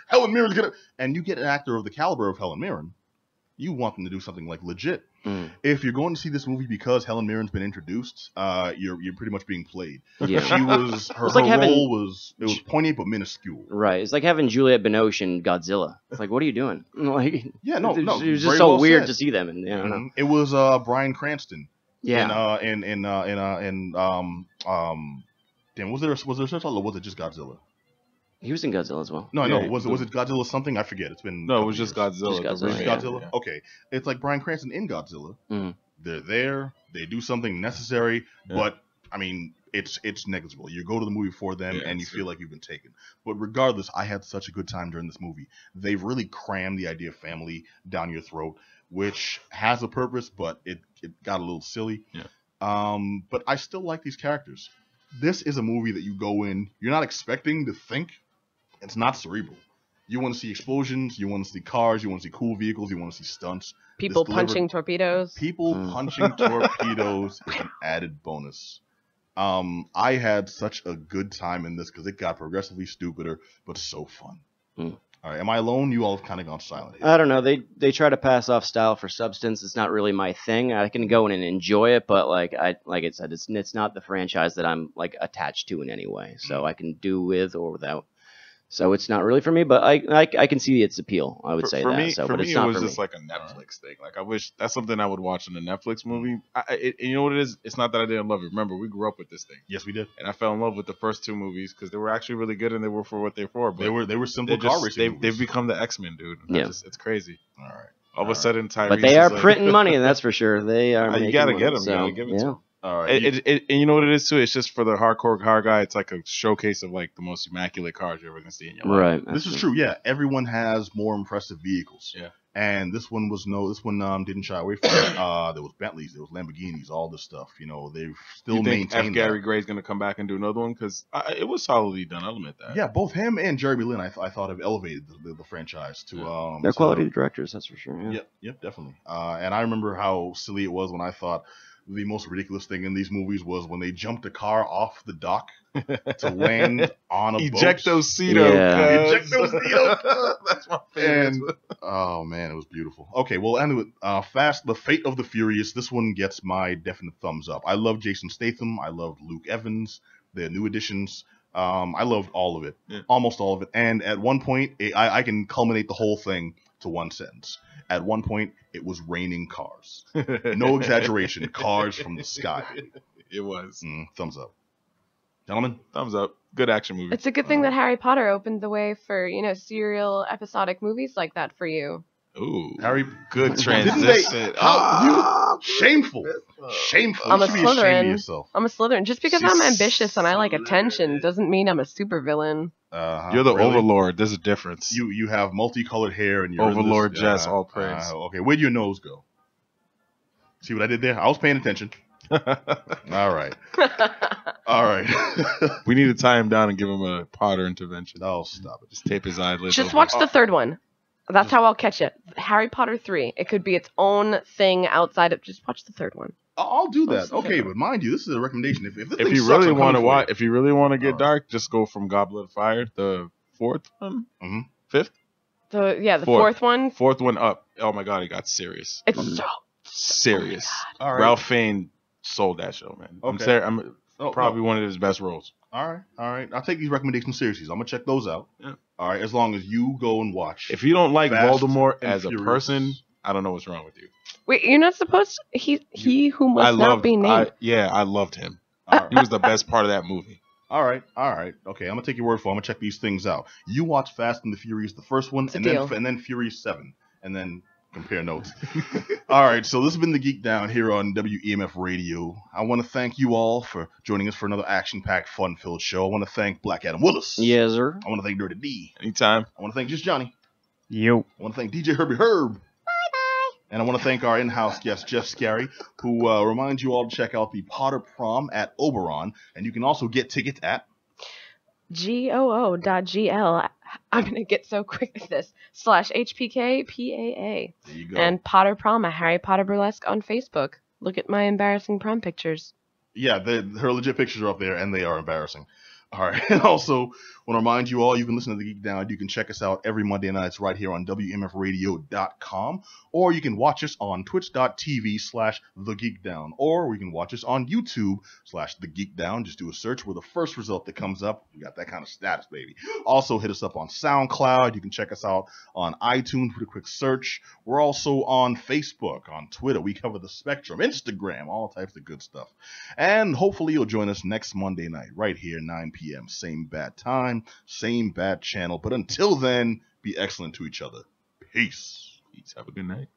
Helen Mirren's gonna. And you get an actor of the caliber of Helen Mirren, you want them to do something like legit. If you're going to see this movie because Helen Mirren's been introduced, you're pretty much being played. Yeah. She was her like having- role was poignant but minuscule. Right. It's like having Juliette Binoche in Godzilla. It's like, what are you doing? Like, Yeah, no, it was very just so well weird said. to see them. And I don't know. It was Bryan Cranston. Yeah. Damn, was there such a or was it just Godzilla? He was in Godzilla as well. No, I Yeah, know. Was it Godzilla something? I forget. It's been No, a it was couple just years. Godzilla. Just the Godzilla, remake. Godzilla. Yeah. Okay, it's like Bryan Cranston in Godzilla. Mhm. They're there. They do something necessary, Yeah. but I mean, it's negligible. You go to the movie for them, Yeah, and you it's feel like you've been taken. But regardless, I had such a good time during this movie. They've really crammed the idea of family down your throat, which has a purpose, but it got a little silly. Yeah. But I still like these characters. This is a movie that you go in, you're not expecting to think. It's not cerebral. You want to see explosions, you want to see cars, you want to see cool vehicles, you want to see stunts. People This delivered- punching torpedoes. People punching torpedoes is an added bonus. I had such a good time in this because it got progressively stupider, but so fun. All right, am I alone? You all have kind of gone silent here. I don't know. They try to pass off style for substance. It's not really my thing. I can go in and enjoy it, but like I said, it's not the franchise that I'm like attached to in any way. So I can do with or without. So it's not really for me, but I can see its appeal. I would say for that. me, so, for but me, it's it not was for just me. like a Netflix thing. Like I wish that's something I would watch in a Netflix movie. You know what it is? It's not that I didn't love it. Remember, we grew up with this thing, Yes, we did. and I fell in love with the first 2 movies because they were actually really good and they were for what they're for. But They were simple they're car just, racing movies. they've become the X-Men, dude. Yeah. It's crazy. All right. All of a sudden, Tyrese. But they are is like, printing money, and that's for sure. They are. You making gotta money, get them. so, You gotta give it to yeah. them. All right. And you know what it is too? It's just for the hardcore car guy. It's like a showcase of like the most immaculate cars you're ever gonna see in your life. Right. This is true. Yeah, everyone has more impressive vehicles. Yeah. And this one didn't shy away from it. There was Bentleys, there was Lamborghinis, all this stuff. You know, they've still You think maintained Gary that. Gray's gonna come back and do another one? Because it was solidly done. I'll admit that. Yeah, both him and Jeremy Lin, I thought have elevated the franchise to They're quality directors, that's for sure. Yeah. Yep, definitely. And I remember how silly it was when I thought the most ridiculous thing in these movies was when they jumped a car off the dock to land on a boat. Ejectocito. Yeah. Ejectocito. That's my favorite. And oh man, it was beautiful. Okay, well, anyway, Fast, The Fate of the Furious. This one gets my definite thumbs up. I love Jason Statham. I loved Luke Evans. Their new additions. I loved all of it, almost all of it. And at one point, I can culminate the whole thing to one sentence. At one point, it was raining cars. No exaggeration, cars from the sky. It was. Thumbs up, gentlemen. Thumbs up. Good action movie. It's a good thing that Harry Potter opened the way for, serial episodic movies like that for you. Ooh, Harry, good didn't transition. Shameful. Shameful. I'm You a should be ashamed of Slytherin. yourself. I'm a Slytherin. Just because I'm ambitious and I like attention doesn't mean I'm a supervillain. You're the Really? Overlord. There's a difference. You have multicolored hair and you're Overlord in this, Jess, all praise. Okay, where'd your nose go? See what I did there? I was paying attention. All right. All right. We need to tie him down and give him a Potter intervention. Oh, stop it. Just tape his eyelids. Just over. watch the third one. That's how I'll catch it. Harry Potter 3. It could be its own thing outside of. Just watch the third one. I'll do that. Okay, but mind you, this is a recommendation. If this If thing you sucks, really I'm want to coming for watch, you. if you really want to get Alright. dark, just go from Goblet of Fire, the fourth one, fifth, The Fourth. fourth one. fourth one up. Oh my God, it got serious. It's so Serious. All right. Ralph Fiennes sold that show, man. I'm Okay. serious. I'm Oh, probably one of his best roles. All right. I'll take these recommendations seriously. I'm gonna check those out. Yeah. All right, as long as you go and watch. If you don't like Fast Voldemort and as a Furious. person, I don't know what's wrong with you. Wait, you're not supposed to. He who must not be named. I loved him. All right. He was the best part of that movie. All right. Okay, I'm gonna take your word for it. I'm gonna check these things out. You watch Fast and the Furious, the first one, It's a and deal. then Furious 7, and then compare notes. All right, so this has been the Geek Down here on WEMF Radio. I want to thank you all for joining us for another action-packed, fun-filled show. I want to thank Black Adam Willis. Yes, sir. I want to thank Dirty D. Anytime. I want to thank Just Johnny. Yo. I want to thank DJ Herbie Herb. Bye-bye. And I want to thank our in-house guest, Jeff Skary, who reminds you all to check out the Potter Prom at Oberon. And you can also get tickets at GOO.GL. I'm gonna get so quick at this. /HPKPAA. There you go. And Potter Prom, a Harry Potter Burlesque on Facebook. Look at my embarrassing prom pictures. Yeah, her legit pictures are up there, and they are embarrassing. All right. And also, want to remind you all, you can listen to The Geek Down. You can check us out every Monday nights right here on WMFradio.com, or you can watch us on twitch.tv/TheGeekDown, or you can watch us on YouTube/The Geek Down. Just do a search. We're the first result that comes up. We got that kind of status, baby. Also, hit us up on SoundCloud. You can check us out on iTunes with a quick search. We're also on Facebook, on Twitter. We cover the spectrum, Instagram, all types of good stuff. And hopefully you'll join us next Monday night right here, 9 p.m. Same bad time, same bad channel. But until then, be excellent to each other. Peace. Have a good night.